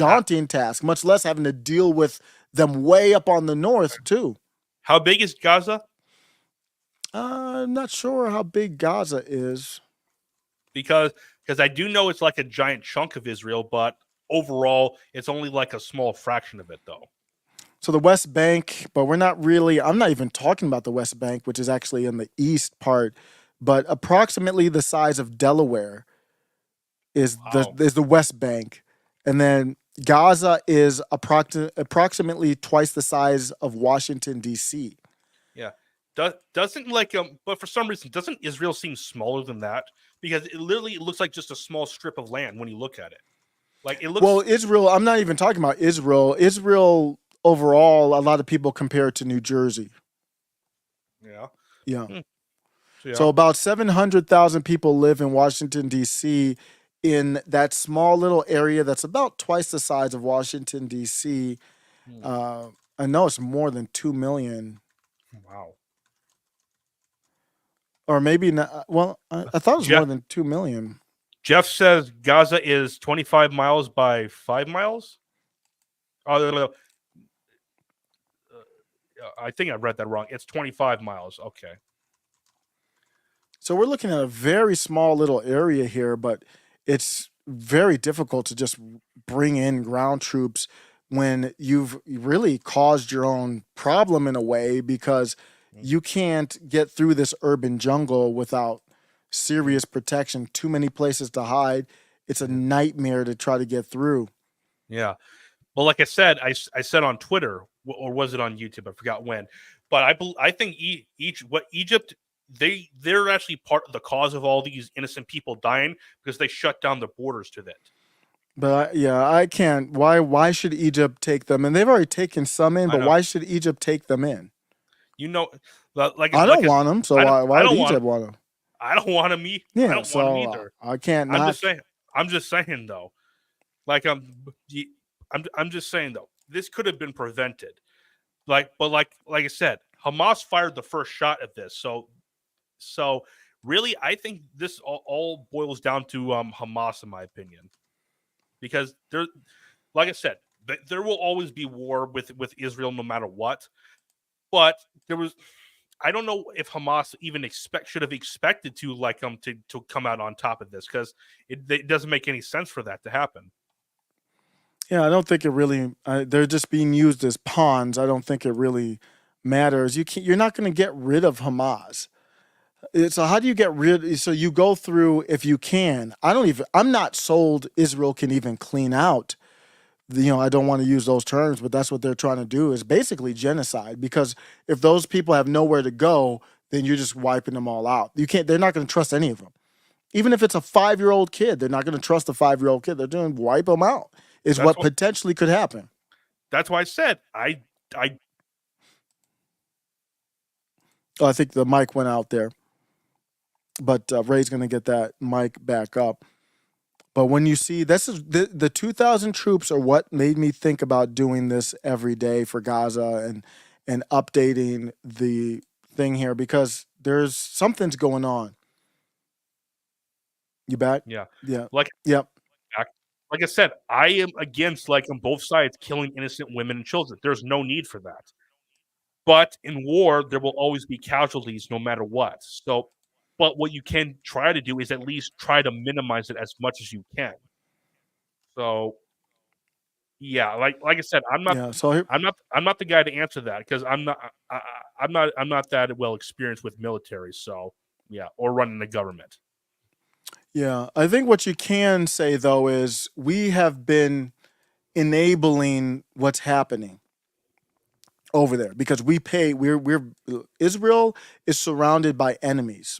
How, daunting task. Much less having to deal with them way up on the north too. how big is Gaza? I'm not sure how big Gaza is. Because I do know it's like a giant chunk of Israel, but overall, it's only like a small fraction of it, though. So the West Bank, but we're not really. I'm not even talking about the West Bank, which is actually in the east part, but approximately the size of Delaware Wow. is the West Bank, and then Gaza is approximately twice the size of Washington D.C. Yeah. Doesn't but for some reason, doesn't Israel seem smaller than that? Because it literally looks like just a small strip of land when you look at it. Like it Well, looks. Israel. I'm not even talking about Israel. Israel overall, a lot of people compare it to New Jersey. Yeah. Yeah. Hmm. So yeah. So about 700,000 people live in Washington D.C. in that small little area that's about twice the size of Washington D.C. Hmm. Uh, I know it's more than 2 million, Wow. or maybe not. Well, I thought it was more Jeff than 2 million. Jeff says Gaza is 25 miles by 5 miles. Oh, no, no, no. I think I read that wrong. It's 25 miles. Okay. So we're looking at a very small little area here, but it's very difficult to just bring in ground troops when you've really caused your own problem in a way because Mm, you can't get through this urban jungle without mm, serious protection, too many places to hide. It's a yeah. nightmare to try to get through. Yeah. Well, like I said, I said on Twitter, or was it on YouTube? I forgot when. But I think each what Egypt, they're actually part of the cause of all these innocent people dying because they shut down the borders to that. But yeah, I can't. Why should Egypt take them? And they've already taken some in, I but know. why should Egypt take them in? You know, I don't want them, so why I would don't want Egypt them. want them? I don't want them. I Yeah, don't want them so either. I can't I'm just not. saying. I'm just saying though. Like I'm just saying though. This could have been prevented. Like I said, Hamas fired the first shot at this. So really, I think this all boils down to Hamas, in my opinion, because there, like I said, there will always be war with Israel no matter what. But there was, I don't know if Hamas even should have expected to to come out on top of this because it doesn't make any sense for that to happen. Yeah, I don't think it really. They're just being used as pawns. I don't think it really matters. You're not going to get rid of Hamas. So how do you get rid? So you go through if you can. I don't even. I'm not sold. Israel can even clean out. I don't want to use those terms, but that's what they're trying to do is basically genocide. Because if those people have nowhere to go, then you're just wiping them all out. You can't. They're not going to trust any of them. Even if it's a 5-year-old kid, they're not going to trust a 5-year-old kid. They're going to wipe them out. Is That's what what potentially could happen. that's why I said I Oh, I think the mic went out there, but Ray's going to get that mic back up. But when you see this is the 2,000 troops are what made me think about doing this every day for Gaza and updating the thing here because there's something's going on. You back? yeah Yeah. like Yep. like I said, I am against on both sides killing innocent women and children. There's no need for that. But in war, there will always be casualties no matter what. So, but what you can try to do is at least try to minimize it as much as you can. So, yeah, like I said, Yeah. So here, I'm not the guy to answer that because I'm not that well experienced with military. So, yeah, or running the government. yeah, I think what you can say though is we have been enabling what's happening over there because we're Israel is surrounded by enemies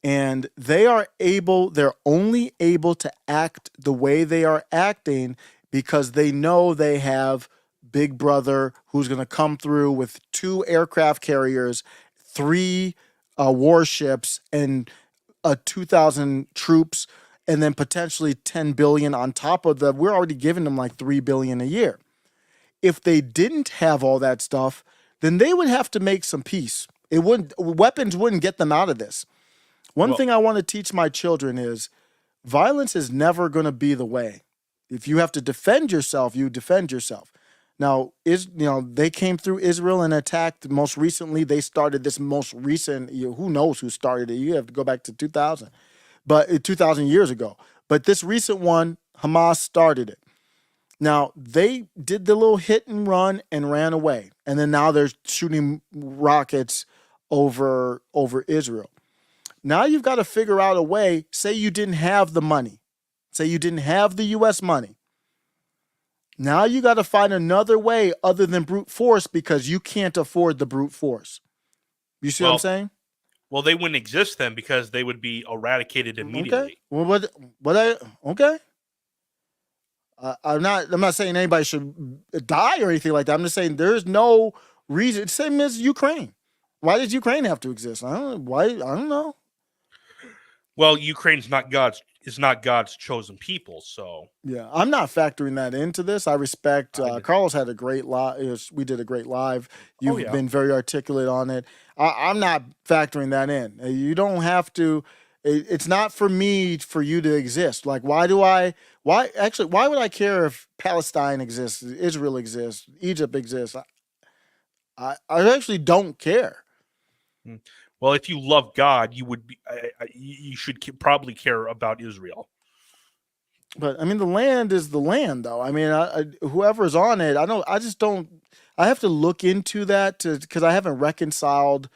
and they're only able to act the way they are acting because they know they have Big Brother who's going to come through with 2 aircraft carriers, 3 warships, and 2,000 troops, and then potentially 10 billion on top of the. We're already giving them like 3 billion a year. If they didn't have all that stuff, then they would have to make some peace. weapons wouldn't get them out of this. One Well, thing I want to teach my children is violence is never going to be the way. If you have to defend yourself, you defend yourself. Now, they came through Israel and attacked. Most recently, they started this most recent. Who knows who started it? You have to go back to 2000, but 2,000 years ago. But this recent one, Hamas started it. Now they did the little hit and run and ran away, and then now they're shooting rockets over Israel. Now you've got to figure out a way. Say you didn't have the money. Say you didn't have the U.S. money. Now you got to find another way other than brute force because you can't afford the brute force. You see what I'm well, saying? well, they wouldn't exist then because they would be eradicated Okay. immediately. Well, okay. I'm not saying anybody should die or anything like that. I'm just saying there's no reason. Same as Ukraine. Why did Ukraine have to exist? I don't know. Why? I don't know. Well, Ukraine's not God's chosen people, so Yeah, I'm not factoring that into this. I respect Carlos had a great live. We did a great live. oh You've yeah. been very articulate on it. I'm not factoring that in. You don't have to. It's not for me for you to exist. Like, why do I? Why would I care if Palestine exists, Israel exists, Egypt exists? I actually don't care. Mm. Well, if you love God, you would be. You should probably care about Israel. But I mean, the land is the land, though. I mean, whoever's on it, I don't. I just don't. I have to look into that because I haven't reconciled.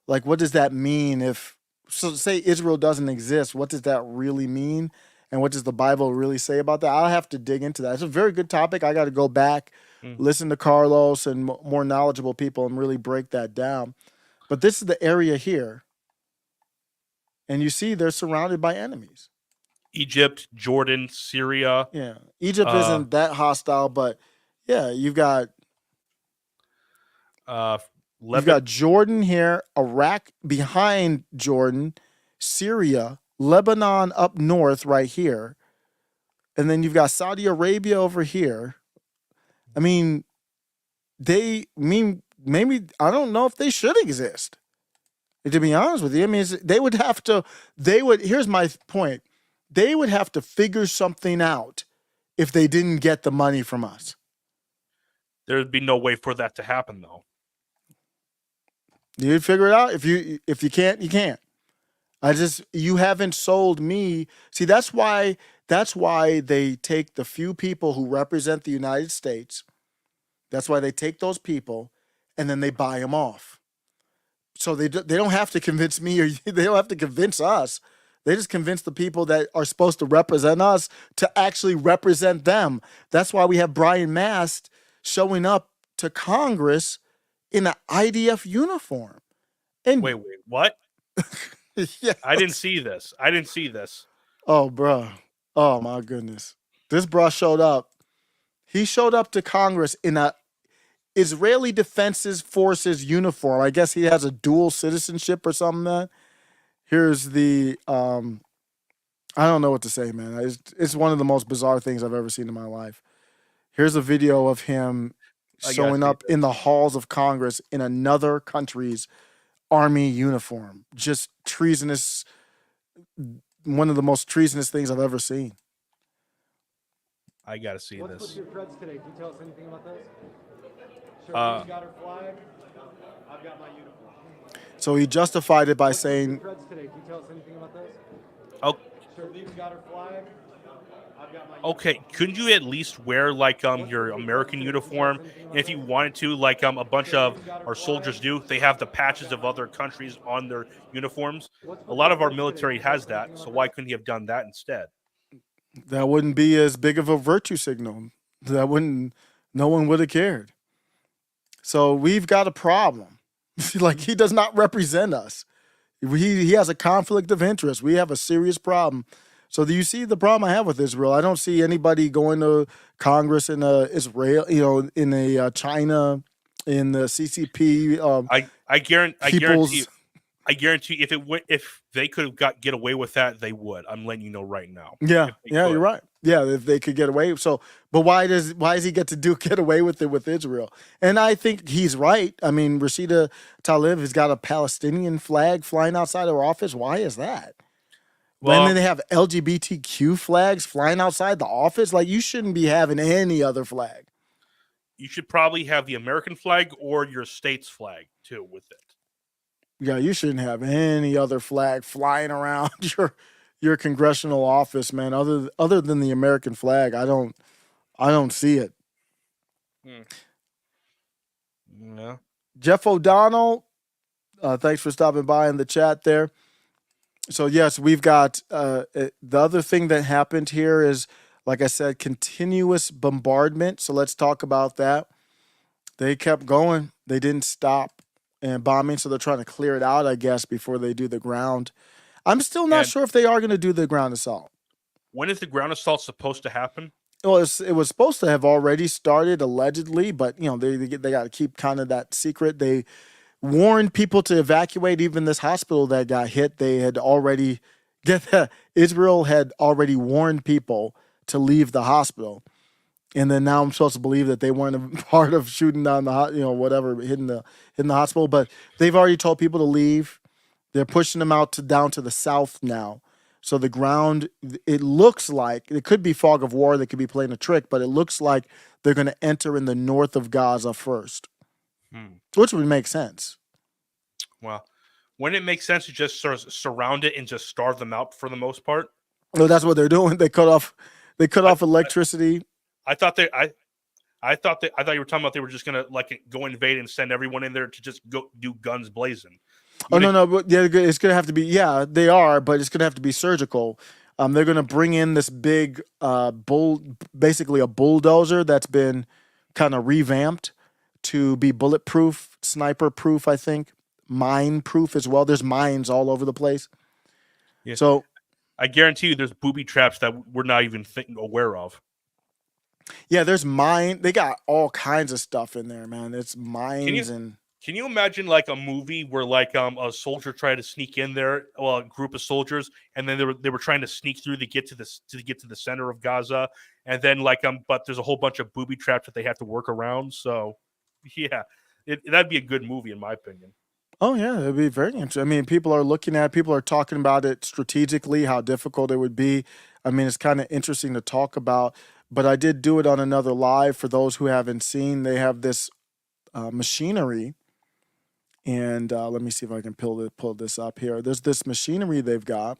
Like, what does that mean? If so, say Israel doesn't exist, what does that really mean? And what does the Bible really say about that? I'll have to dig into that. It's a very good topic. I got to go back, Mm. listen to Carlos and more knowledgeable people, and really break that down. But this is the area here, and you see they're surrounded by enemies. Egypt, Jordan, Syria, Yeah, Egypt uh, isn't that hostile, but yeah, uh, you've Lebanon. got Jordan here, Iraq behind Jordan, Syria, Lebanon up north right here, and then you've got Saudi Arabia over here. I mean, maybe I don't know if they should exist. To be honest with you, I mean, they would have to. They would. Here's my point. They would have to figure something out if they didn't get the money from us. There'd be no way for that to happen, though. You'd figure it out. If you can't, you can't. You haven't sold me. See, that's why they take the few people who represent the United States. That's why they take those people and then they buy them off. So they don't have to convince me or they don't have to convince us. They just convince the people that are supposed to represent us to actually represent them. That's why we have Brian Mast showing up to Congress in an IDF uniform. And Wait, what? yeah, I didn't see this. I didn't see this. oh, bro. Oh, my goodness. This bro showed up. He showed up to Congress in a Israeli Defense Forces uniform. I guess he has a dual citizenship or something. Man. Here's the I don't know what to say, man. It's one of the most bizarre things I've ever seen in my life. Here's a video of him I gotta showing see up this. in the halls of Congress in another country's army uniform. Just treasonous, one of the most treasonous things I've ever seen. I gotta see What's with this. your creds today? Can you tell us anything about this? Uh, Charlene's got her flag. I've got my uniform. So he justified it by What's with your saying, creds today? Can you tell us anything about this? Oh, Charlene's got her flag. I've got my okay. Couldn't you at least wear like your American uniform? And if you wanted to, like a bunch of our soldiers do, they have the patches of other countries on their uniforms. A lot of our military has that, so why couldn't he have done that instead? that wouldn't be as big of a virtue signal. No one would have cared. So we've got a problem. Like he does not represent us. He has a conflict of interest. We have a serious problem. So do you see the problem I have with Israel? I don't see anybody going to Congress in Israel, in a China, in the CCP. I People's guarantee if they could have get away with that, they would. I'm letting you know right now. yeah, If they yeah, could. you're right. Yeah, if they could get away. So, but why does he get away with it with Israel? And I think he's right. I mean, Rashida Tlaib has got a Palestinian flag flying outside her office. Why is that? And then Well, they have LGBTQ flags flying outside the office. Like, you shouldn't be having any other flag. you should probably have the American flag or your state's flag too with it. Yeah, you shouldn't have any other flag flying around your congressional office, man. Other than the American flag, I don't see it. Yeah. Jeff O'Donnell, thanks for stopping by in the chat there. So yes, we've got the other thing that happened here is, like I said, continuous bombardment. So let's talk about that. They kept going. They didn't stop and bombing. So they're trying to clear it out, I guess, before they do the ground. I'm still not And sure if they are going to do the ground assault. when is the ground assault supposed to happen? Well, it was supposed to have already started allegedly, but they got to keep kind of that secret. They warned people to evacuate. Even this hospital that got hit, they had already Israel had already warned people to leave the hospital, and then now I'm supposed to believe that they weren't a part of shooting down whatever hitting the hospital, but they've already told people to leave. They're pushing them down to the south now. So the ground, it looks like it could be fog of war. They could be playing a trick, but it looks like they're going to enter in the north of Gaza first, which would make sense. Well, wouldn't it make sense to just sort of surround it and just starve them out for the most part? No, that's what they're doing. They cut off electricity. I thought you were talking about they were just gonna like go invade and send everyone in there to just go do guns blazing. No, but yeah, it's gonna have to be. Yeah, they are, but it's gonna have to be surgical. They're gonna bring in this big basically a bulldozer that's been kind of revamped to be bulletproof, sniper proof. I think mine proof as well. There's mines all over the place. Yeah. So I guarantee you, there's booby traps that we're not even aware of. yeah, there's mine. They got all kinds of stuff in there, man. It's mines and. Can you imagine like a movie where like a soldier tried to sneak in there, well, a group of soldiers, and then they were trying to sneak through to get to the center of Gaza, and then but there's a whole bunch of booby traps that they have to work around. So yeah, that'd be a good movie in my opinion. Oh yeah, it'd be very interesting. I mean, people are talking about it strategically, how difficult it would be. I mean, it's kind of interesting to talk about. But I did do it on another live for those who haven't seen. They have this machinery. And let me see if I can pull this up here. There's this machinery they've got.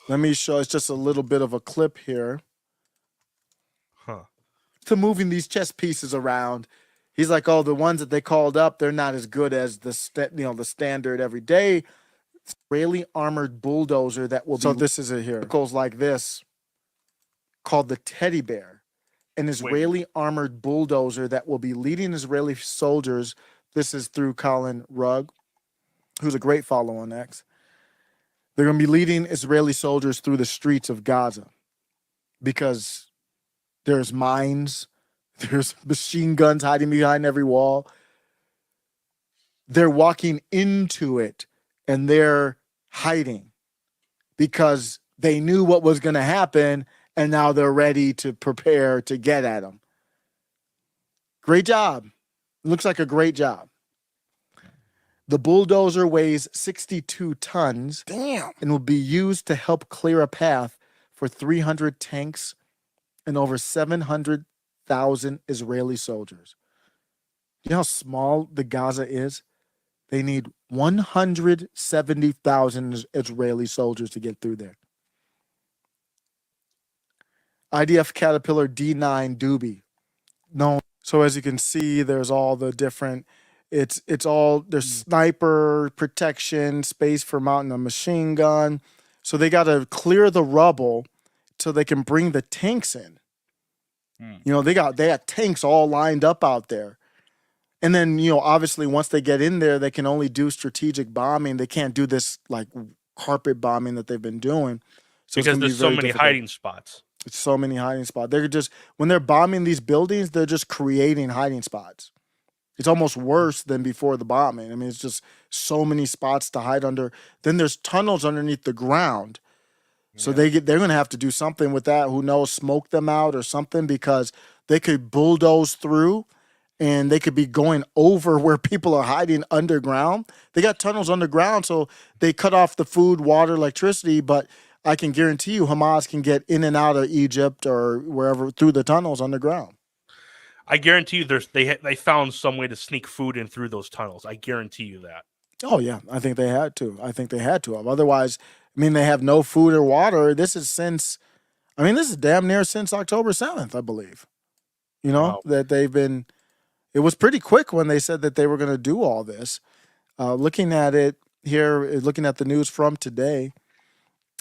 Let me show. It's just a little bit of a clip here. To moving these chess pieces around. He's like, oh, the ones that they called up, they're not as good as the standard everyday Israeli armored bulldozer that will. So this is it here. Vehicles like this, called the Teddy Bear. An Israeli armored bulldozer that will be leading Israeli soldiers. This is through Colin Rugg, who's a great follow on X. They're going to be leading Israeli soldiers through the streets of Gaza because there's mines, there's machine guns hiding behind every wall. They're walking into it and they're hiding because they knew what was going to happen. And now they're ready to prepare to get at them. Great job. Looks like a great job. The bulldozer weighs 62 tons. Damn. And will be used to help clear a path for 300 tanks and over 700,000 Israeli soldiers. You know how small the Gaza is? They need 170,000 Israeli soldiers to get through there. IDF Caterpillar D9 Doobie. No. So as you can see, there's all the different, there's sniper protection, space for mounting a machine gun. So they got to clear the rubble so they can bring the tanks in. They had tanks all lined up out there. And then, obviously once they get in there, they can only do strategic bombing. They can't do this like carpet bombing that they've been doing. So because there's so many hiding spots. It's so many hiding spots. They're just, when they're bombing these buildings, they're just creating hiding spots. It's almost worse than before the bombing. I mean, it's just so many spots to hide under. Then there's tunnels underneath the ground So Yeah. they're going to have to do something with that. Who knows? Smoke them out or something, because they could bulldoze through, and they could be going over where people are hiding underground. They got tunnels underground, so they cut off the food, water, electricity. But I can guarantee you, Hamas can get in and out of Egypt or wherever through the tunnels underground. I guarantee you, they found some way to sneak food in through those tunnels. I guarantee you that. Oh yeah, I think they had to. I think they had to have. Otherwise, I mean, they have no food or water. This is since, I mean, this is damn near since October 7th, I believe. You know, Wow. that they've been, it was pretty quick when they said that they were going to do all this. Looking at it here, looking at the news from today,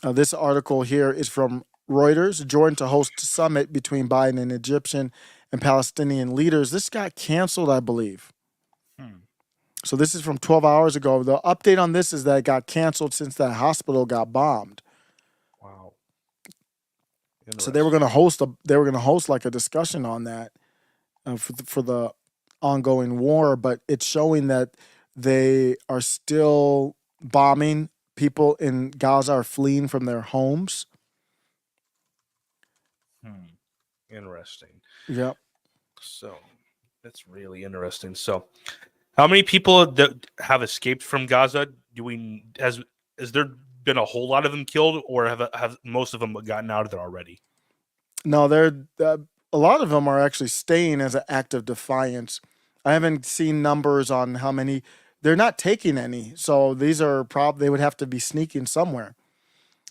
this article here is from Reuters. Jordan to host summit between Biden and Egyptian and Palestinian leaders. This got canceled, I believe. So this is from 12 hours ago. The update on this is that it got canceled since that hospital got bombed. Wow. So they were going to host like a discussion on that for the ongoing war, but it's showing that they are still bombing. People in Gaza are fleeing from their homes. Interesting. Yep. So that's really interesting. So, how many people that have escaped from Gaza? Has there been a whole lot of them killed, or have most of them gotten out of there already? No, they're a lot of them are actually staying as an act of defiance. I haven't seen numbers on how many. They're not taking any, so these are they would have to be sneaking somewhere.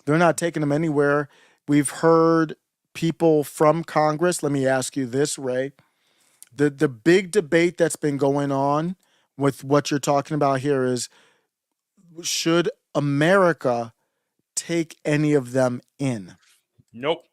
They're not taking them anywhere. We've heard people from Congress. Let me ask you this, Ray. The big debate that's been going on with what you're talking about here is, should America take any of them in? Nope.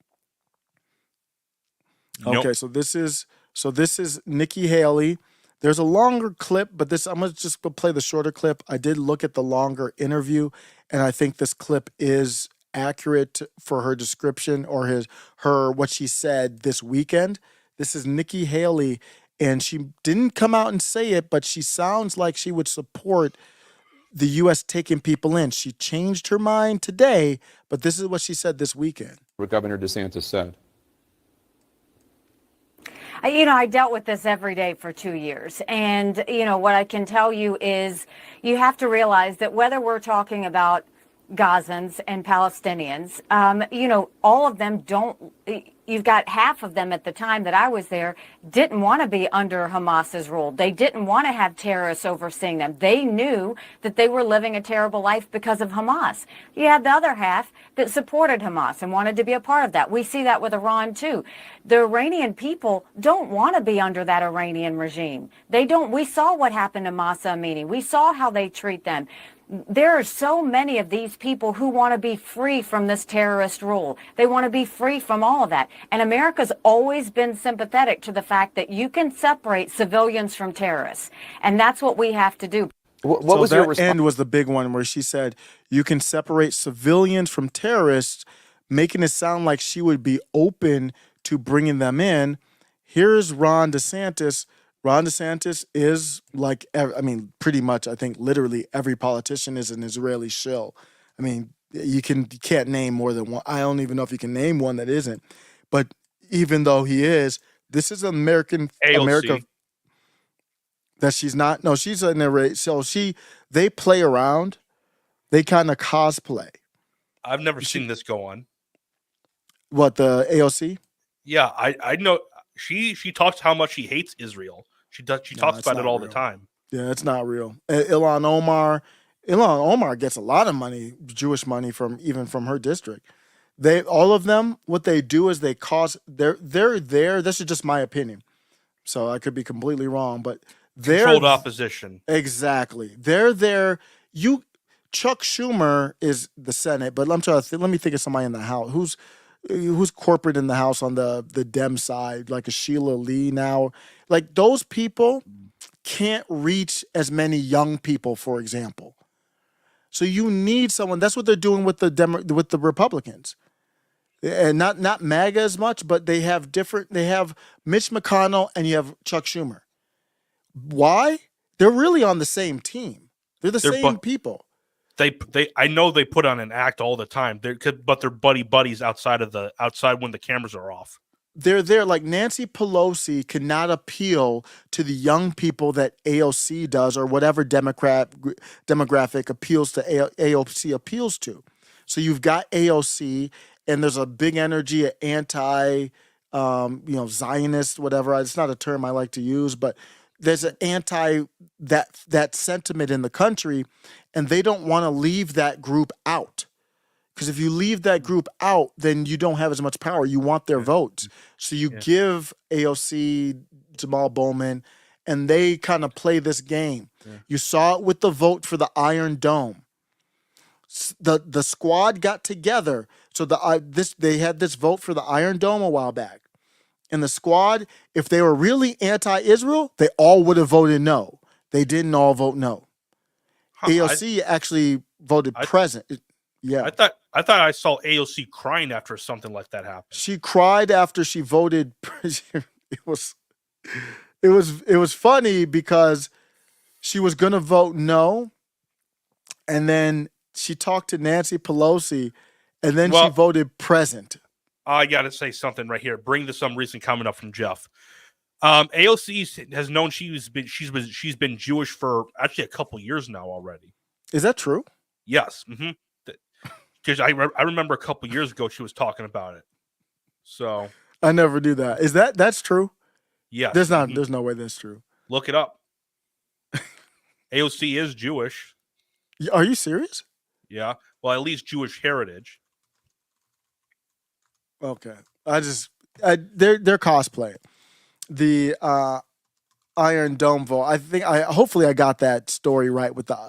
Okay, so this is Nikki Haley. There's a longer clip, but I'm gonna just play the shorter clip. I did look at the longer interview, and I think this clip is accurate for her description or her what she said this weekend. This is Nikki Haley, and she didn't come out and say it, but she sounds like she would support the U.S. taking people in. She changed her mind today, but this is what she said this weekend. What Governor DeSantis said. I dealt with this every day for 2 years. And, what I can tell you is you have to realize that whether we're talking about Gazans and Palestinians, all of them don't. You've got half of them at the time that I was there didn't want to be under Hamas's rule. They didn't want to have terrorists overseeing them. They knew that they were living a terrible life because of Hamas. You had the other half that supported Hamas and wanted to be a part of that. We see that with Iran too. The Iranian people don't want to be under that Iranian regime. They don't. We saw what happened to Masa Amini. We saw how they treat them. There are so many of these people who want to be free from this terrorist rule. They want to be free from all of that. And America's always been sympathetic to the fact that you can separate civilians from terrorists. And that's what we have to do. What So was that your response? end was the big one where she said you can separate civilians from terrorists, making it sound like she would be open to bringing them in. Here's Ron DeSantis. Ron DeSantis is like, pretty much, I think literally every politician is an Israeli shill. I mean, you can't name more than one. I don't even know if you can name one that isn't. But even though he is, this is America AOC. that she's not. No, she's an Israeli. So they play around. They kind of cosplay. I've never seen this go on. What, the AOC? Yeah, I know. She talks how much she hates Israel. She talks it's about it not all real. the time. Yeah, it's not real. Ilhan Omar gets a lot of money, Jewish money from her district. All of them, what they do is they're there. This is just my opinion, so I could be completely wrong, but Controlled opposition. Exactly. They're there. Chuck Schumer is the Senate, but let me think of somebody in the House who's corporate in the House on the Dem side, like a Sheila Lee now. Like those people can't reach as many young people, for example. So you need someone. That's what they're doing with the Republicans, and not MAGA as much, but they have different. They have Mitch McConnell and you have Chuck Schumer. Why? They're really on the same team. They're the same people. I know they put on an act all the time. But they're buddies outside when the cameras are off. They're there. Like Nancy Pelosi cannot appeal to the young people that AOC does, or whatever demographic appeals to AOC appeals to. So you've got AOC, and there's a big energy of anti, Zionist, whatever. It's not a term I like to use, but there's an anti that sentiment in the country, and they don't want to leave that group out. Because if you leave that group out, then you don't have as much power. You want their votes. So you give AOC, Jamal Bowman, and they kind of play this game. Yeah. You saw it with the vote for the Iron Dome. The squad got together. So they had this vote for the Iron Dome a while back. And the squad, if they were really anti-Israel, they all would have voted no. They didn't all vote no. AOC actually voted present. Yeah, I thought I saw AOC crying after something like that happened. She cried after she voted. It was funny because she was gonna vote no, and then she talked to Nancy Pelosi, and then she voted present. I gotta say something right here. Bring this some recent comment up from Jeff. AOC has known she's been Jewish for actually a couple years now already. Is that true? Yes. Mm-hmm. Because I remember a couple years ago she was talking about it. So I never knew that. That's true? Yes. There's no way that's true. Look it up. AOC is Jewish. Are you serious? Yeah. Well, at least Jewish heritage. Okay. They're cosplaying. The Iron Dome vote. Hopefully I got that story right with the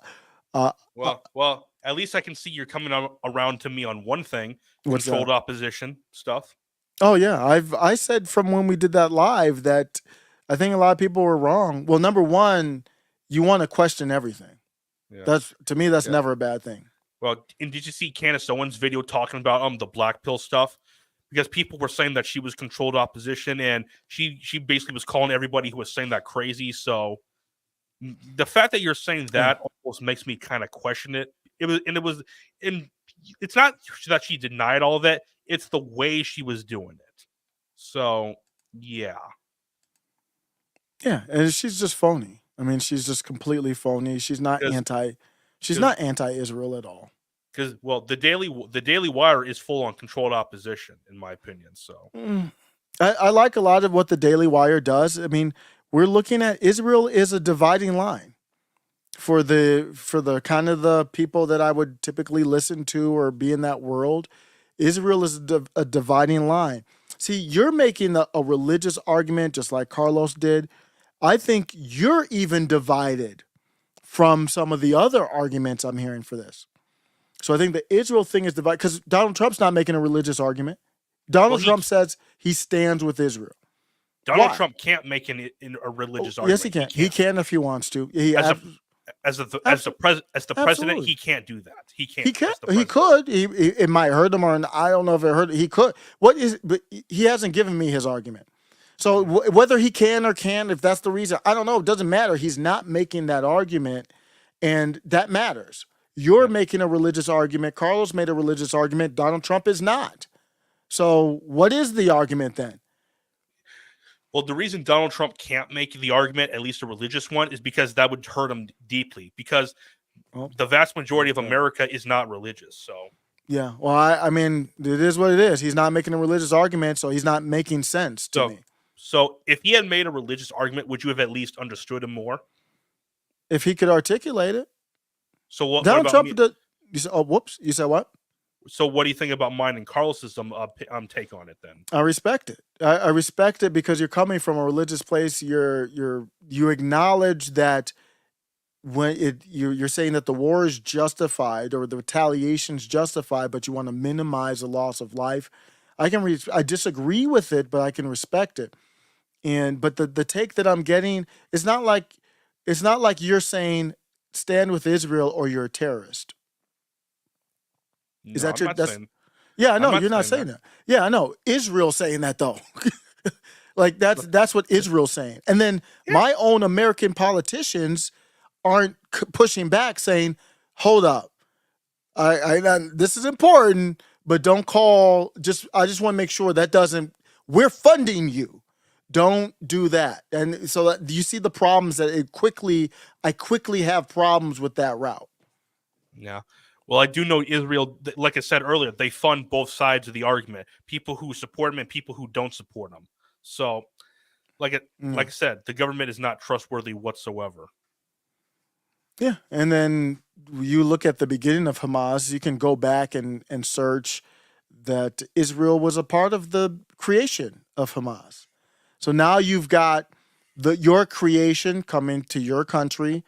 well, at least I can see you're coming around to me on one thing: controlled opposition stuff. Oh yeah, I said from when we did that live that I think a lot of people were wrong. Well, number one, you want to question everything. Yeah. That's never a bad thing. Well, and did you see Candace Owens' video talking about the black pill stuff? Because people were saying that she was controlled opposition, and she basically was calling everybody who was saying that crazy. So the fact that you're saying that almost makes me kind of question it. It's not that she denied all of it. It's the way she was doing it. So, yeah. Yeah, and she's just phony. I mean, she's just completely phony. She's not not anti-Israel at all. Because the Daily Wire is full on controlled opposition, in my opinion. So I like a lot of what the Daily Wire does. I mean, we're looking at Israel is a dividing line for the kind of the people that I would typically listen to or be in that world. Israel is a dividing line. See, you're making a religious argument just like Carlos did. I think you're even divided from some of the other arguments I'm hearing for this. So I think the Israel thing is divided because Donald Trump's not making a religious argument. Donald Trump says he stands with Israel. Donald Trump can't make a religious argument. Yes, he can. He can if he wants to. As the president, he can't do that. He can't. He could. It might hurt him, or I don't know if it hurt. He could. But he hasn't given me his argument. So whether he can or can't, if that's the reason, I don't know. It doesn't matter. He's not making that argument, and that matters. You're making a religious argument. Carlos made a religious argument. Donald Trump is not. So what is the argument then? Well, the reason Donald Trump can't make the argument, at least a religious one, is because that would hurt him deeply. Because the vast majority of America is not religious. So yeah, well, I mean, it is what it is. He's not making a religious argument, so he's not making sense to me. So if he had made a religious argument, would you have at least understood him more? If he could articulate it. So what? Donald Trump? You said, whoops! You said what? So what do you think about mine and Carlos's take on it then? I respect it. I respect it because you're coming from a religious place. You acknowledge that when you're saying that the war is justified or the retaliation is justified, but you want to minimize the loss of life. I disagree with it, but I can respect it. But the take that I'm getting is not like you're saying stand with Israel or you're a terrorist. Is that your? Yeah, I know you're not saying that. Yeah, I know Israel's saying that though. Like that's what Israel's saying, and then my own American politicians aren't pushing back, saying, "Hold up, This is important, but don't call. I just want to make sure that doesn't. We're funding you. Don't do that. And so do you see the problems that I quickly have problems with that route. Yeah. Well, I do know Israel, like I said earlier, they fund both sides of the argument. People who support them and people who don't support them. So, like I said, the government is not trustworthy whatsoever. Yeah. And then you look at the beginning of Hamas, you can go back and search that Israel was a part of the creation of Hamas. So now you've got your creation coming to your country,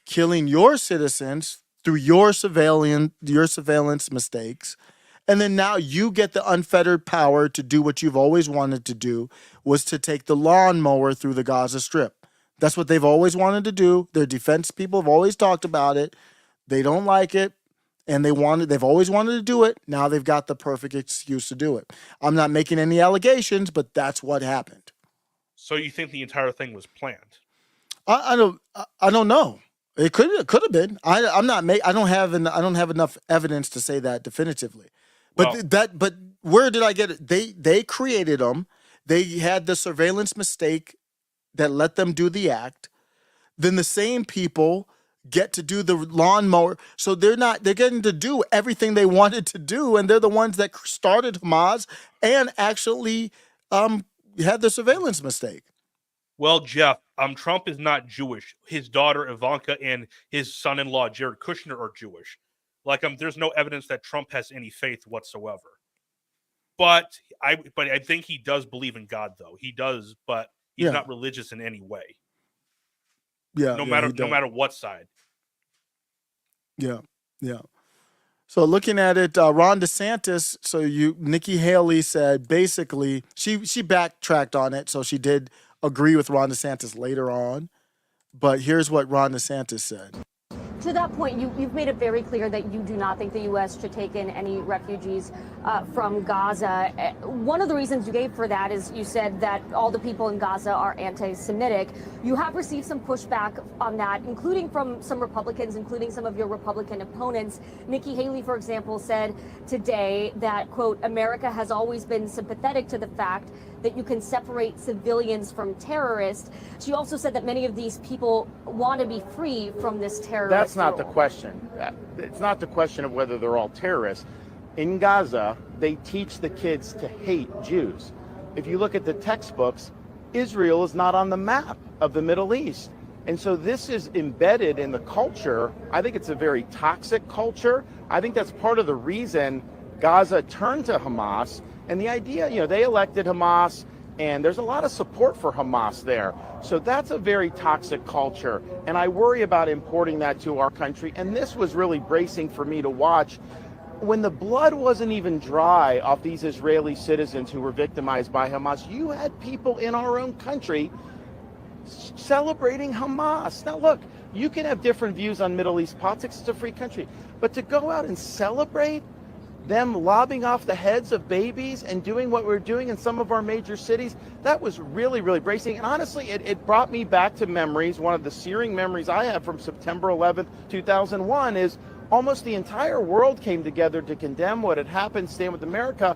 killing your citizens through your surveillance mistakes. And then now you get the unfettered power to do what you've always wanted to do, was to take the lawnmower through the Gaza Strip. That's what they've always wanted to do. Their defense people have always talked about it. They don't like it, and they've always wanted to do it. Now they've got the perfect excuse to do it. I'm not making any allegations, but that's what happened. So you think the entire thing was planned? I don't know. It could have been. I don't have enough evidence to say that definitively. But but where did I get it? They created them. They had the surveillance mistake that let them do the act. Then the same people get to do the lawnmower. So they're getting to do everything they wanted to do, and they're the ones that started Hamas and actually had the surveillance mistake. Well, Jeff, Trump is not Jewish. His daughter Ivanka and his son-in-law Jared Kushner are Jewish. There's no evidence that Trump has any faith whatsoever. But I think he does believe in God, though. He does, but he's not religious in any way. Yeah, no matter what side. Yeah. So looking at it, Ron DeSantis. So Nikki Haley said basically she backtracked on it, so she did agree with Ron DeSantis later on. But here's what Ron DeSantis said. To that point, you've made it very clear that you do not think the U.S. should take in any refugees from Gaza. One of the reasons you gave for that is you said that all the people in Gaza are anti-Semitic. You have received some pushback on that, including from some Republicans, including some of your Republican opponents. Nikki Haley, for example, said today that, quote, America has always been sympathetic to the fact that you can separate civilians from terrorists. She also said that many of these people want to be free from this terrorist. That's not the question. It's not the question of whether they're all terrorists. In Gaza, they teach the kids to hate Jews. If you look at the textbooks, Israel is not on the map of the Middle East. And so this is embedded in the culture. I think it's a very toxic culture. I think that's part of the reason Gaza turned to Hamas. And the idea, they elected Hamas, and there's a lot of support for Hamas there. So that's a very toxic culture. And I worry about importing that to our country. And this was really bracing for me to watch. When the blood wasn't even dry off these Israeli citizens who were victimized by Hamas, you had people in our own country celebrating Hamas. Now, look, you can have different views on Middle East politics. It's a free country. But to go out and celebrate them lobbing off the heads of babies and doing what we're doing in some of our major cities, that was really, really bracing. And honestly, it brought me back to memories. One of the searing memories I have from September 11th, 2001 is almost the entire world came together to condemn what had happened, Stand With America.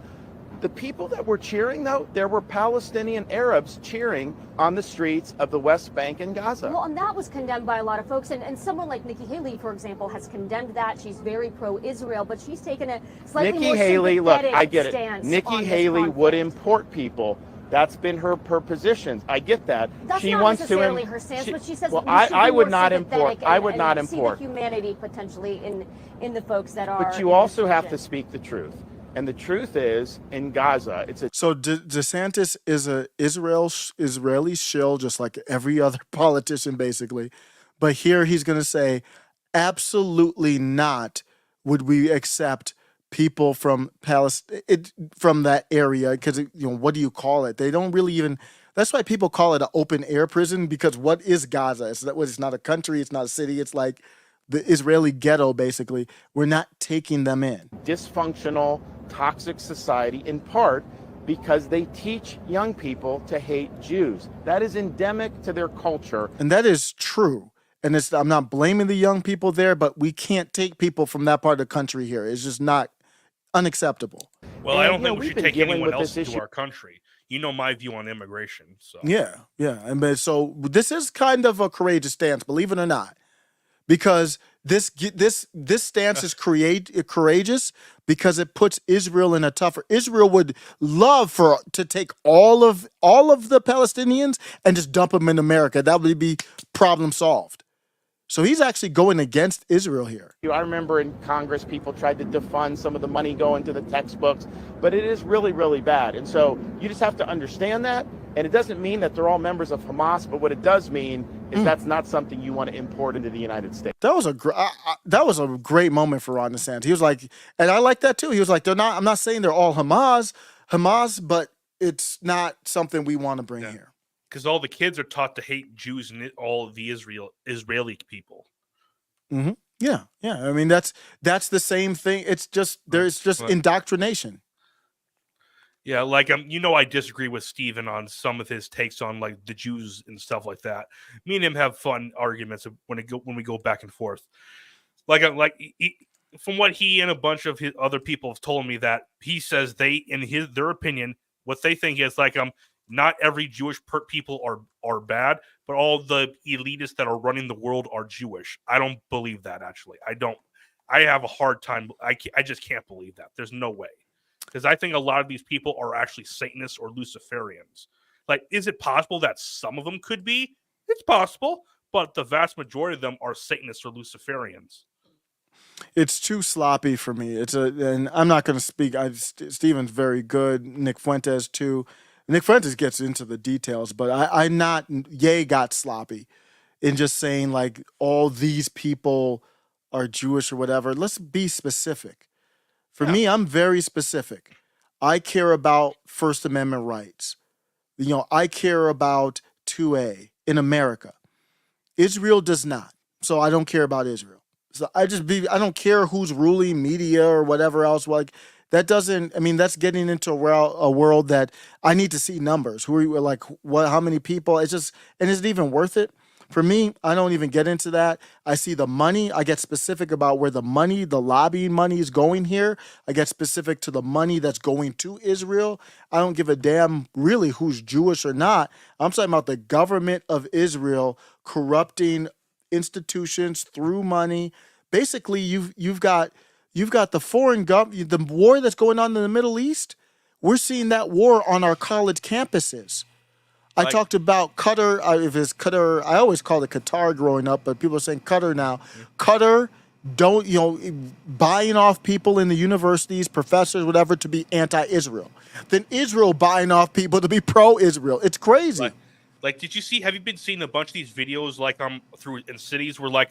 The people that were cheering, though, there were Palestinian Arabs cheering on the streets of the West Bank and Gaza. Well, and that was condemned by a lot of folks. And someone like Nikki Haley, for example, has condemned that. She's very pro-Israel, but she's taken a slightly more sympathetic I get it. stance. Nikki Haley would import people. That's been her position. I get that. That's she not wants necessarily to. her stance, but she says well, we should I be would more not import. I would not import. See the humanity potentially in the folks that are. But you also have to speak the truth. And the truth is, in Gaza, So DeSantis is a Israeli shill, just like every other politician, basically. But here he's going to say, absolutely not would we accept people from Palestine, from that area, because what do you call it? They don't really even. That's why people call it an open air prison, because what is Gaza? It's not a country. It's not a city. It's like the Israeli ghetto, basically. We're not taking them in. Dysfunctional, toxic society, in part because they teach young people to hate Jews. That is endemic to their culture. And that is true. And I'm not blaming the young people there, but we can't take people from that part of the country here. It's just not unacceptable. Well, I And, don't you know, think we we've should been take dealing anyone with else this into issue. our country. You know my view on immigration. So Yeah, yeah. And so this is kind of a courageous stance, believe it or not, because this stance is courageous because it puts Israel in a tougher. Israel would love to take all of the Palestinians and just dump them in America. That would be problem solved. So he's actually going against Israel here. I remember in Congress, people tried to defund some of the money going to the textbooks, but it is really, really bad. And so you just have to understand that. And it doesn't mean that they're all members of Hamas, but what it does mean is that's not something you want to import into the United States. That was a great moment for Ron DeSantis. He was like, and I like that too. He was like, they're not. I'm not saying they're all Hamas, but it's not something we want to bring here. because all the kids are taught to hate Jews and all of the Israeli people. Mm-hmm. Yeah, yeah. I mean, that's the same thing. It's just there's just indoctrination. Yeah, like I disagree with Steven on some of his takes on like the Jews and stuff like that. Me and him have fun arguments when we go back and forth. From what he and a bunch of his other people have told me, that he says their opinion, what they think is like not every Jewish people are bad, but all the elitists that are running the world are Jewish. I don't believe that, actually. I don't. I have a hard time. I just can't believe that. There's no way. Because I think a lot of these people are actually Satanists or Luciferians. Like, is it possible that some of them could be? It's possible, but the vast majority of them are Satanists or Luciferians. It's too sloppy for me. And I'm not going to speak. Steven's very good. Nick Fuentes too. Nick Fuentes gets into the details, but I not got sloppy in just saying like all these people are Jewish or whatever. Let's be specific. For me, I'm very specific. I care about First Amendment rights. I care about 2A in America. Israel does not. So I don't care about Israel. So I don't care who's ruling media or whatever else. Like that doesn't, I mean, that's getting into a world that I need to see numbers. How many people? It's just, and is it even worth it? For me, I don't even get into that. I see the money. I get specific about where the lobbying money is going here. I get specific to the money that's going to Israel. I don't give a damn really who's Jewish or not. I'm talking about the government of Israel corrupting institutions through money. Basically, you've got the foreign government, the war that's going on in the Middle East. We're seeing that war on our college campuses. I talked about Qatar. If it's Qatar, I always called it Qatar growing up, but people are saying Qatar now. Qatar, buying off people in the universities, professors, whatever, to be anti-Israel. Then Israel buying off people to be pro-Israel. It's crazy. Have you been seeing a bunch of these videos through in cities where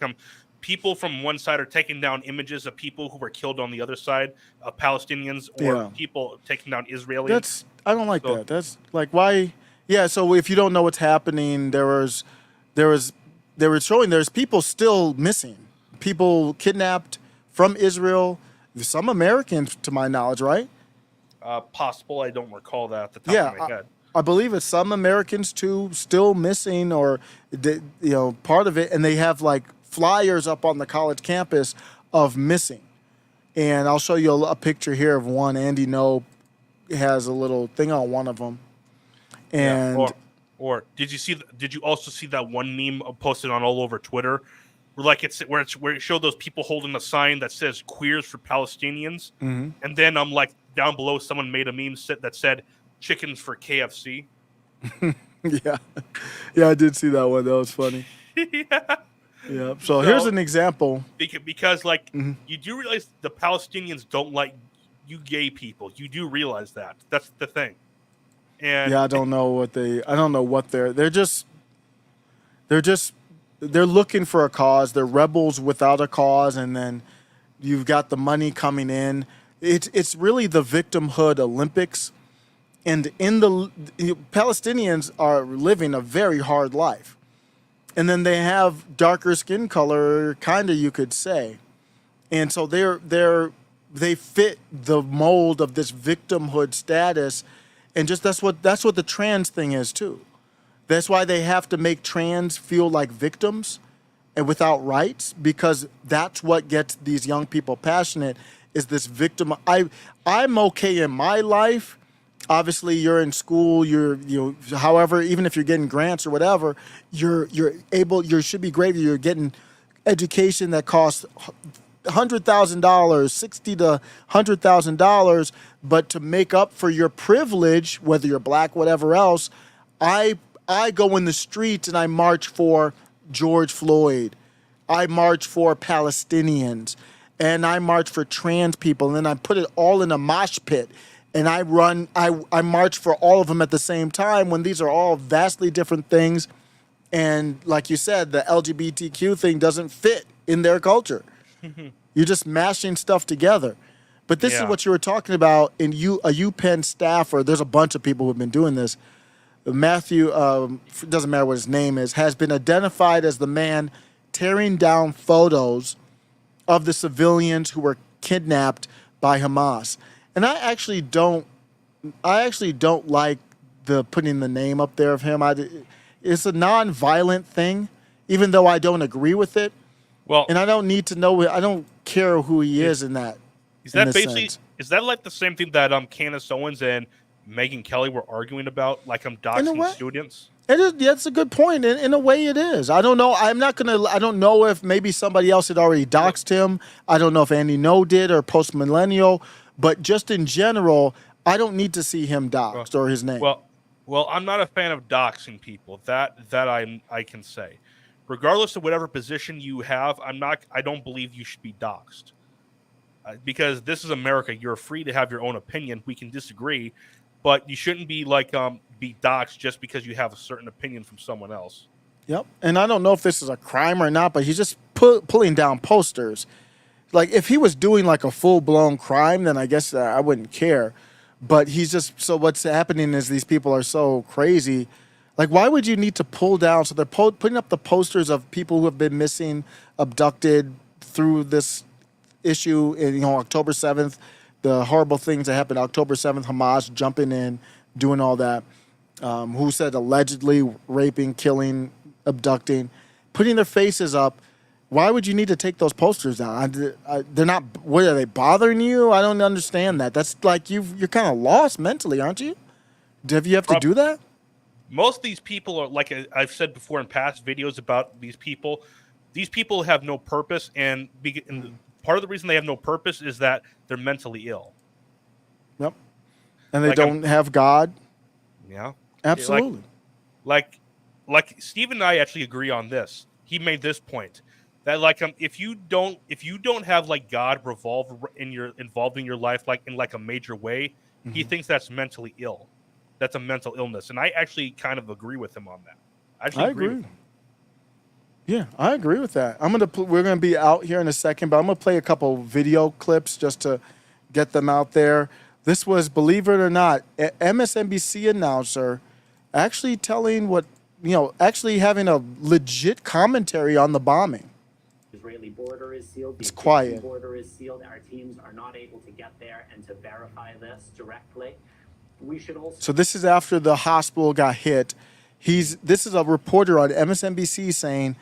people from one side are taking down images of people who were killed on the other side, Palestinians, or people taking down Israelis? I don't like that. That's like, why? Yeah, so if you don't know what's happening, they were showing there's people still missing, people kidnapped from Israel, some Americans to my knowledge, right? Possible. I don't recall that at the top of my head. I believe it's some Americans too still missing, or part of it, and they have like flyers up on the college campus of missing. And I'll show you a picture here of one. Andy No has a little thing on one of them. And or did you also see that one meme posted on all over Twitter where it showed those people holding a sign that says "Queers for Palestinians," and then down below someone made a meme that said "Chickens for KFC." yeah, I did see that one. That was funny. Yeah. So here's an example. Because you do realize the Palestinians don't like you gay people. You do realize that. That's the thing. And I don't know what they're looking for a cause. They're rebels without a cause, and then you've got the money coming in. It's really the victimhood Olympics, and Palestinians are living a very hard life, and then they have darker skin color, kind of, you could say, and so they fit the mold of this victimhood status. And just that's what the trans thing is too. That's why they have to make trans feel like victims, and without rights, because that's what gets these young people passionate, is this victim. I'm okay in my life. Obviously, you're in school, however, even if you're getting grants or whatever, you should be grateful you're getting education that costs $100,000, $60 to $100,000, but to make up for your privilege, whether you're black, whatever else, I go in the streets and I march for George Floyd. I march for Palestinians, and I march for trans people, and then I put it all in a mosh pit, and I march for all of them at the same time, when these are all vastly different things. And like you said, the LGBTQ thing doesn't fit in their culture. You're just mashing stuff together. But this is what you were talking about in a UPenn staffer. There's a bunch of people who've been doing this. Matthew, doesn't matter what his name is, has been identified as the man tearing down photos of the civilians who were kidnapped by Hamas. And I actually don't like the putting the name up there of him. It's a non-violent thing, even though I don't agree with it. Well, and I don't need to know. I don't care who he is in that. Is that basically? Is that like the same thing that Candace Owens and Megyn Kelly were arguing about, like doxing students? It is. That's a good point. In a way, it is. I don't know. I don't know if maybe somebody else had already doxed him. I don't know if Andy No did or Post Millennial. But just in general, I don't need to see him doxed or his name. Well, I'm not a fan of doxing people. That I can say. Regardless of whatever position you have, I don't believe you should be doxed. Because this is America. You're free to have your own opinion. We can disagree, but you shouldn't be be doxed just because you have a certain opinion from someone else. Yep. And I don't know if this is a crime or not, but he's just pulling down posters. Like, if he was doing like a full-blown crime, then I guess I wouldn't care. But so what's happening is these people are so crazy. Like, why would you need to pull down? So they're putting up the posters of people who have been missing, abducted through this issue in, October 7th, the horrible things that happened October 7th, Hamas jumping in, doing all that. Who said allegedly raping, killing, abducting, putting their faces up. Why would you need to take those posters down? They're not. What, are they bothering you? I don't understand that. That's like you're kind of lost mentally, aren't you? Do you have to do that? Most of these people are, like I've said before in past videos about these people have no purpose, and part of the reason they have no purpose is that they're mentally ill. Yep. And they don't have God. Yeah. Absolutely. Like Steve and I actually agree on this. He made this point that if you don't have God involved in your life in a major way, he thinks that's mentally ill. That's a mental illness, and I actually kind of agree with him on that. I agree with him. Yeah, I agree with that. We're gonna be out here in a second, but I'm gonna play a couple video clips just to get them out there. This was, believe it or not, an MSNBC announcer actually telling actually having a legit commentary on the bombing. Israeli border is sealed. It's quiet. The border is sealed. Our teams are not able to get there and to verify this directly. We should also. So this is after the hospital got hit. This is a reporter on MSNBC saying,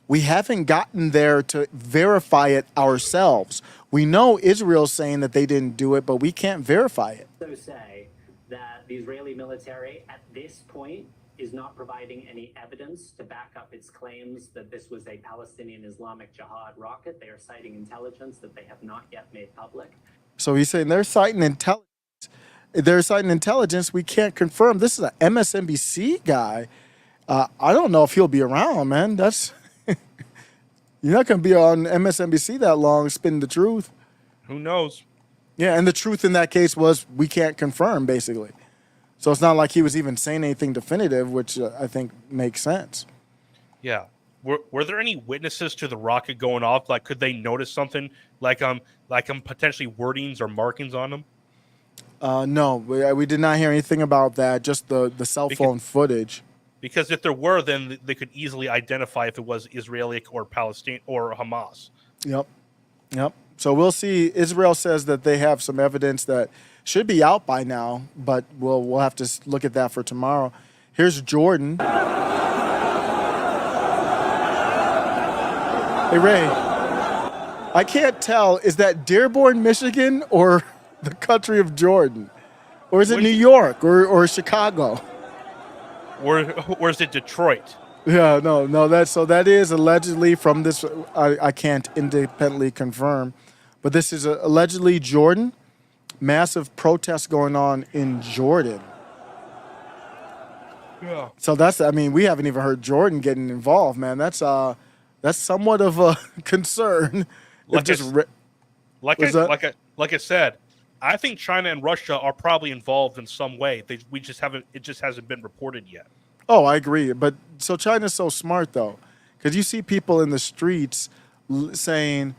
we haven't gotten there to verify it ourselves. We know Israel's saying that they didn't do it, but we can't verify it. Also say that the Israeli military at this point is not providing any evidence to back up its claims that this was a Palestinian Islamic Jihad rocket. They are citing intelligence that they have not yet made public. So he's saying they're citing intelligence. We can't confirm. This is an MSNBC guy. I don't know if he'll be around, man. You're not going to be on MSNBC that long spinning the truth. Who knows? Yeah, and the truth in that case was we can't confirm, basically. So it's not like he was even saying anything definitive, which I think makes sense. Yeah. Were there any witnesses to the rocket going off? Like, could they notice something like potentially wordings or markings on them? No, we did not hear anything about that. Just the cell phone footage. Because if there were, then they could easily identify if it was Israeli or Palestine or Hamas. Yep. So we'll see. Israel says that they have some evidence that should be out by now, but we'll have to look at that for tomorrow. Here's Jordan. Hey, Ray, I can't tell. Is that Dearborn, Michigan, or the country of Jordan? Or is it New York or Chicago? Or is it Detroit? Yeah, no. That is allegedly from this. I can't independently confirm, but this is allegedly Jordan. Massive protests going on in Jordan. Yeah. So I mean, we haven't even heard Jordan getting involved, man. That's somewhat of a concern. Like I said, I think China and Russia are probably involved in some way. We just haven't. It just hasn't been reported yet. Oh, I agree. But so China's so smart though, because you see people in the streets saying,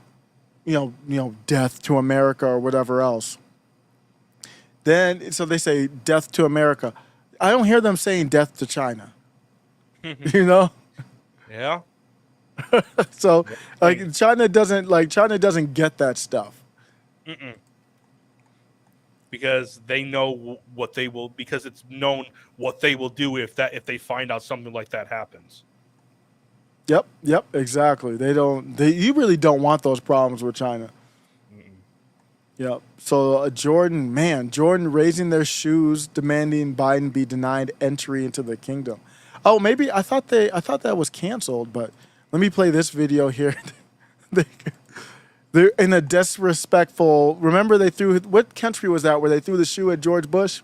death to America or whatever else. Then so they say death to America. I don't hear them saying death to China. Yeah. So China doesn't get that stuff. Mm-mm. Because they know what they will. Because it's known what they will do if they find out something like that happens. Yep, exactly. You really don't want those problems with China. Yep. So Jordan raising their shoes, demanding Biden be denied entry into the kingdom. Oh, maybe I thought that was canceled, but let me play this video here. They're in a disrespectful. Remember what country was that where they threw the shoe at George Bush?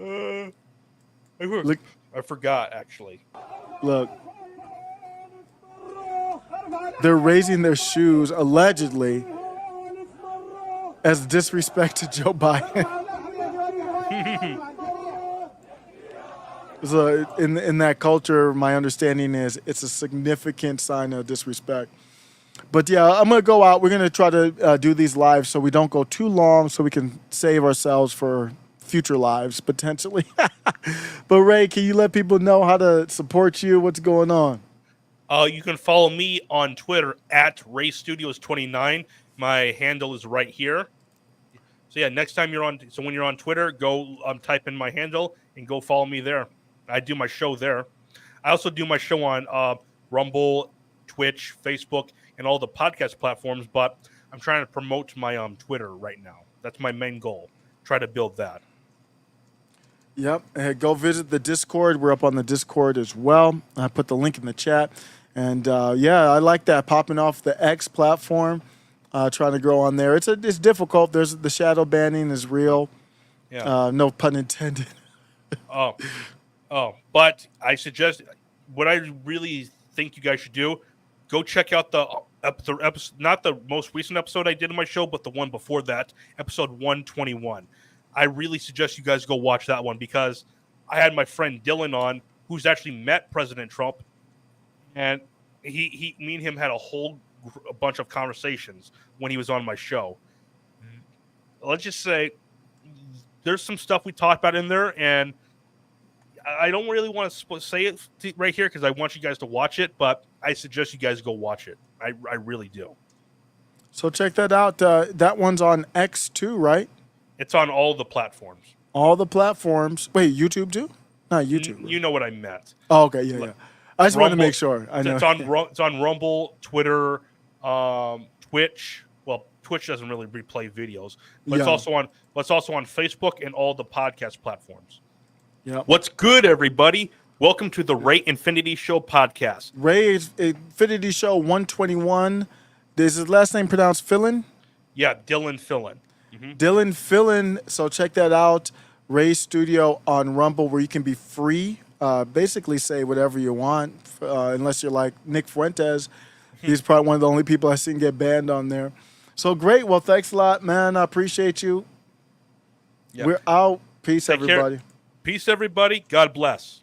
I forgot actually. Look. They're raising their shoes allegedly as disrespect to Joe Biden. So in that culture, my understanding is it's a significant sign of disrespect. But yeah, I'm going to go out. We're going to try to do these lives so we don't go too long so we can save ourselves for future lives, potentially. But Ray, can you let people know how to support you? What's going on? You can follow me on Twitter at RayStudios29. My handle is right here. So yeah, next time when you're on Twitter, go type in my handle and go follow me there. I do my show there. I also do my show on Rumble, Twitch, Facebook, and all the podcast platforms. But I'm trying to promote my Twitter right now. That's my main goal. Try to build that. Yep. Go visit the Discord. We're up on the Discord as well. I put the link in the chat. And I like that, popping off the X platform, trying to grow on there. It's difficult. There's the shadow banning is real. Yeah. No pun intended. But I suggest what I really think you guys should do. Go check out the episode, not the most recent episode I did in my show, but the one before that, episode 121. I really suggest you guys go watch that one because I had my friend Dylan on, who's actually met President Trump, and me and him had a bunch of conversations when he was on my show. Let's just say there's some stuff we talked about in there, and I don't really want to say it right here because I want you guys to watch it, but I suggest you guys go watch it. I really do. So check that out. That one's on X too, right? It's on all the platforms. All the platforms. Wait, YouTube too? Not YouTube. You know what I meant. Oh, okay, yeah. I just want to make sure. I know. It's on Rumble, Twitter, Twitch. Well, Twitch doesn't really replay videos, but it's also on Facebook and all the podcast platforms. Yeah. What's good, everybody? Welcome to the Ray Infinity Show podcast. Ray Infinity Show 121. Is his last name pronounced Fillin? Yeah, Dylan Fillin. Mm-hmm. Dylan Fillin. So check that out. Ray Studio on Rumble, where you can be free. Basically say whatever you want, unless you're like Nick Fuentes. He's probably one of the only people I've seen get banned on there. So great. Well, thanks a lot, man. I appreciate you. Yep. We're out. Peace, everybody. Peace, everybody. God bless.